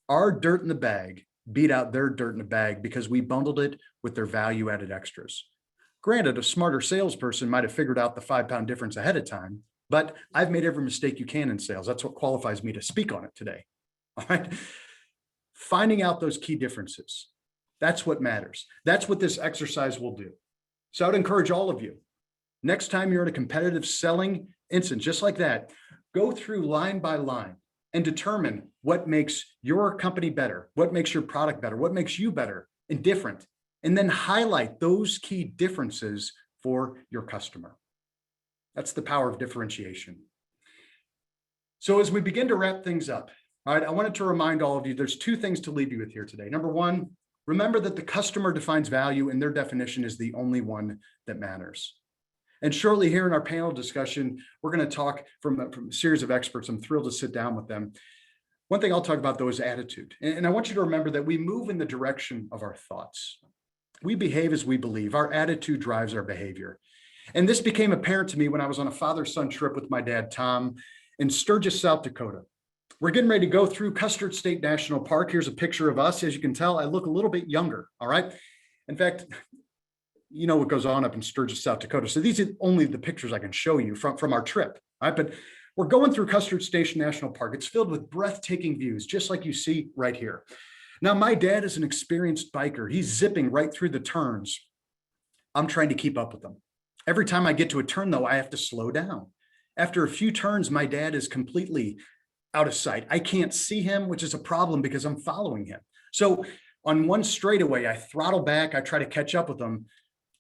Our dirt in the bag beat out their dirt in the bag because we bundled it with their value-added extras. Granted, a smarter salesperson might have figured out the 5-pound difference ahead of time, but I've made every mistake you can in sales. That's what qualifies me to speak on it today. All right. Finding out those key differences. That's what matters. That's what this exercise will do. So I would encourage all of you, next time you're in a competitive selling instance, just like that, go through line by line and determine what makes your company better, what makes your product better, what makes you better and different, and then highlight those key differences for your customer. That's the power of differentiation. So as we begin to wrap things up, all right, I wanted to remind all of you, there's 2 things to leave you with here today. Number 1, remember that the customer defines value and their definition is the only one that matters. And shortly here in our panel discussion, we're going to talk from a series of experts. I'm thrilled to sit down with them. One thing I'll talk about, though, is attitude. And I want you to remember that we move in the direction of our thoughts. We behave as we believe. Our attitude drives our behavior. And this became apparent to me when I was on a father-son trip with my dad, Tom, in Sturgis, South Dakota. We're getting ready to go through Custard State National Park. Here's a picture of us. As you can tell, I look a little bit younger, all right? In fact, you know what goes on up in Sturgis, South Dakota. So these are only the pictures I can show you from our trip, all right? But we're going through Custard Station National Park. It's filled with breathtaking views, just like you see right here. Now, my dad is an experienced biker. He's zipping right through the turns. I'm trying to keep up with him. Every time I get to a turn, though, I have to slow down. After a few turns, my dad is completely out of sight. I can't see him, which is a problem because I'm following him. So on one straightaway, I throttle back. I try to catch up with him,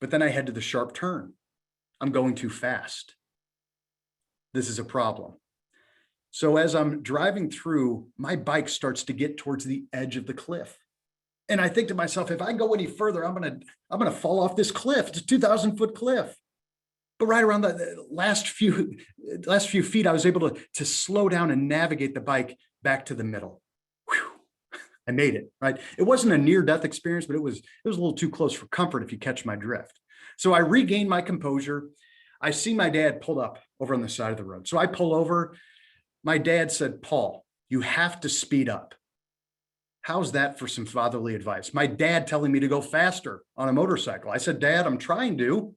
but then I head to the sharp turn. I'm going too fast. This is a problem. So as I'm driving through, my bike starts to get towards the edge of the cliff. And I think to myself, if I go any further, I'm gonna fall off this cliff. It's a 2,000-foot cliff. But right around the last few feet, I was able to slow down and navigate the bike back to the middle. Whew. I made it, right? It wasn't a near-death experience, but it was a little too close for comfort, if you catch my drift. So I regained my composure. I see my dad pulled up over on the side of the road. So I pull over. My dad said, "Paul, you have to speed up." How's that for some fatherly advice? My dad telling me to go faster on a motorcycle. I said, "Dad, I'm trying to.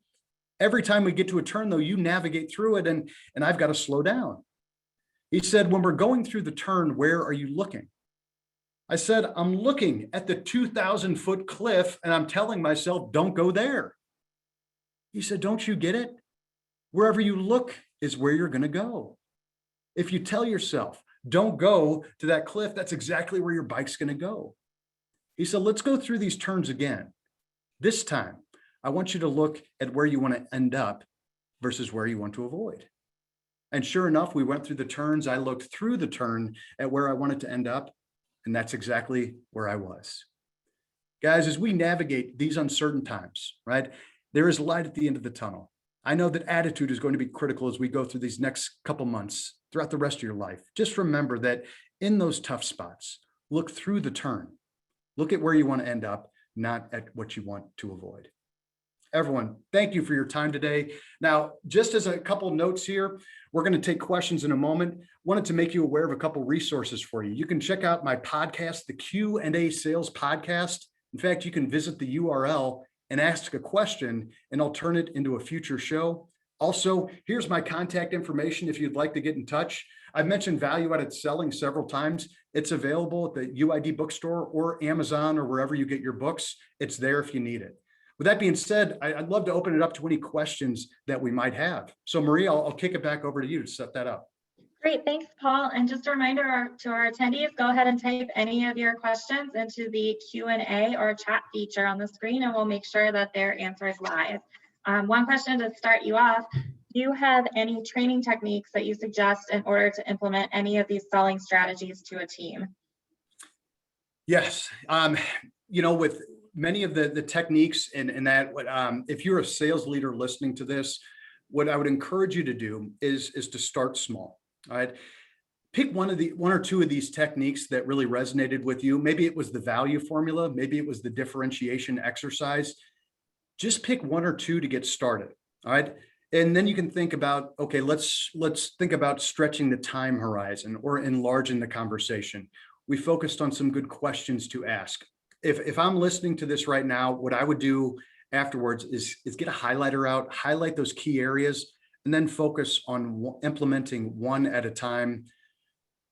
Every time we get to a turn, though, you navigate through it and I've got to slow down." He said, "When we're going through the turn, where are you looking?" I said, "I'm looking at the 2,000-foot cliff and I'm telling myself, don't go there." He said, "Don't you get it? Wherever you look is where you're going to go. If you tell yourself, don't go to that cliff, that's exactly where your bike's going to go." He said, "Let's go through these turns again. This time, I want you to look at where you want to end up versus where you want to avoid." And sure enough, we went through the turns. I looked through the turn at where I wanted to end up, and that's exactly where I was. Guys, as we navigate these uncertain times, right, there is light at the end of the tunnel. I know that attitude is going to be critical as we go through these next couple months throughout the rest of your life. Just remember that in those tough spots, look through the turn. Look at where you want to end up, not at what you want to avoid. Everyone, thank you for your time today. Now, just as a couple notes here, we're going to take questions in a moment. Wanted to make you aware of a couple resources for you. You can check out my podcast, the Q&A Sales Podcast. In fact, you can visit the URL and ask a question, and I'll turn it into a future show. Also, here's my contact information if you'd like to get in touch. I've mentioned value-added selling several times. It's available at the UID bookstore or Amazon or wherever you get your books. It's there if you need it. With that being said, I'd love to open it up to any questions that we might have. So Maria, I'll kick it back over to you to set that up. Great, thanks, Paul. And just a reminder to our attendees, go ahead and type any of your questions into the Q&A or chat feature on the screen, and we'll make sure that their answer is live. One question to start you off, do you have any training techniques that you suggest in order to implement any of these selling strategies to a team? Yes, with many of the techniques and that, if you're a sales leader listening to this, what I would encourage you to do is to start small. All right. Pick one or two of these techniques that really resonated with you. Maybe it was the value formula. Maybe it was the differentiation exercise. Just pick one or two to get started. All right. And then you can think about, okay, let's think about stretching the time horizon or enlarging the conversation. We focused on some good questions to ask. If I'm listening to this right now, what I would do afterwards is get a highlighter out, highlight those key areas, and then focus on implementing one at a time.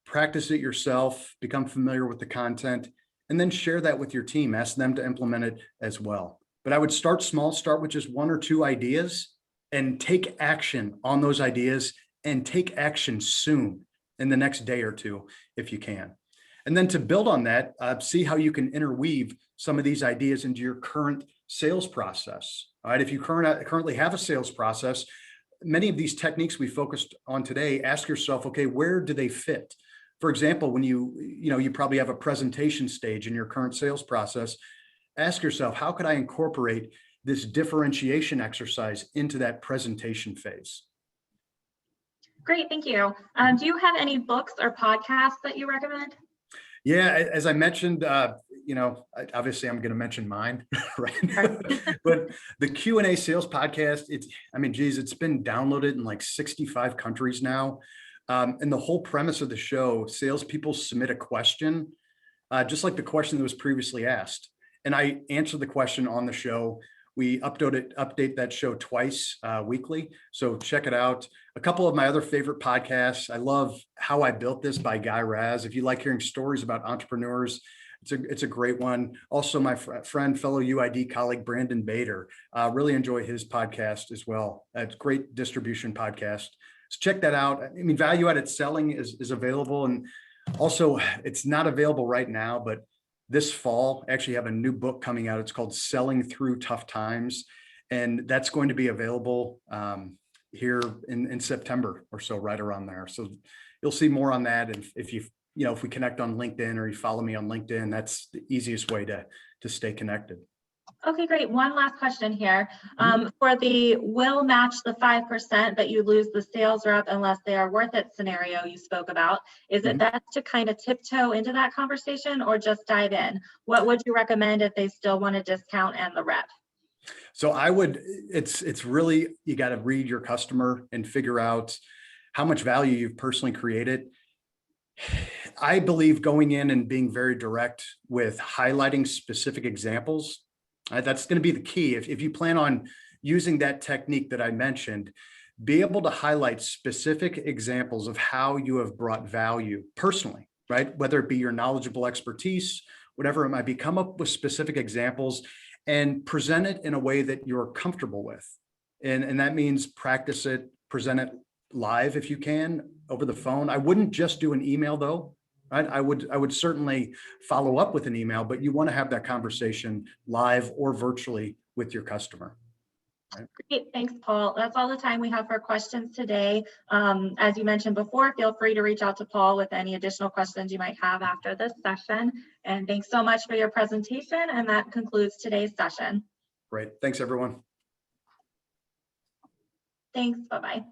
Practice it yourself, become familiar with the content, and then share that with your team. Ask them to implement it as well. But I would start small, start with just one or two ideas and take action on those ideas, and take action soon in the next day or two if you can. And then to build on that, see how you can interweave some of these ideas into your current sales process. All right, if you currently have a sales process, many of these techniques we focused on today, ask yourself, okay, where do they fit? For example, when you probably have a presentation stage in your current sales process, ask yourself, how could I incorporate this differentiation exercise into that presentation phase? Great, thank you. Do you have any books or podcasts that you recommend? Yeah, as I mentioned, obviously I'm going to mention mine, right? But the Q&A Sales Podcast, it's been downloaded in like 65 countries now. And the whole premise of the show, salespeople submit a question, just like the question that was previously asked. And I answer the question on the show. We update that show twice weekly. So check it out. A couple of my other favorite podcasts. I love How I Built This by Guy Raz. If you like hearing stories about entrepreneurs, it's a great one. Also, my friend, fellow UID colleague, Brandon Bader, really enjoy his podcast as well. It's a great distribution podcast. So check that out. Value-added selling is available. And also, it's not available right now, but this fall, I actually have a new book coming out. It's called Selling Through Tough Times. And that's going to be available here in September or so, right around there. So you'll see more on that. And if we connect on LinkedIn or you follow me on LinkedIn, that's the easiest way to stay connected. Okay, great. One last question here. For the will match the 5%, but you lose the sales rep unless they are worth it scenario you spoke about, is it best to kind of tiptoe into that conversation or just dive in? What would you recommend if they still want a discount and the rep? So I would, it's really, you got to read your customer and figure out how much value you've personally created. I believe going in and being very direct with highlighting specific examples, that's going to be the key. If you plan on using that technique that I mentioned, be able to highlight specific examples of how you have brought value personally, right? Whether it be your knowledgeable expertise, whatever it might be, come up with specific examples and present it in a way that you're comfortable with. And that means practice it, present it live if you can, over the phone. I wouldn't just do an email though, right? I would certainly follow up with an email, but you want to have that conversation live or virtually with your customer. Right? Great, thanks, Paul. That's all the time we have for questions today. As you mentioned before, feel free to reach out to Paul with any additional questions you might have after this session. And thanks so much for your presentation. And that concludes today's session. Great. Thanks, everyone. Thanks. Bye-bye.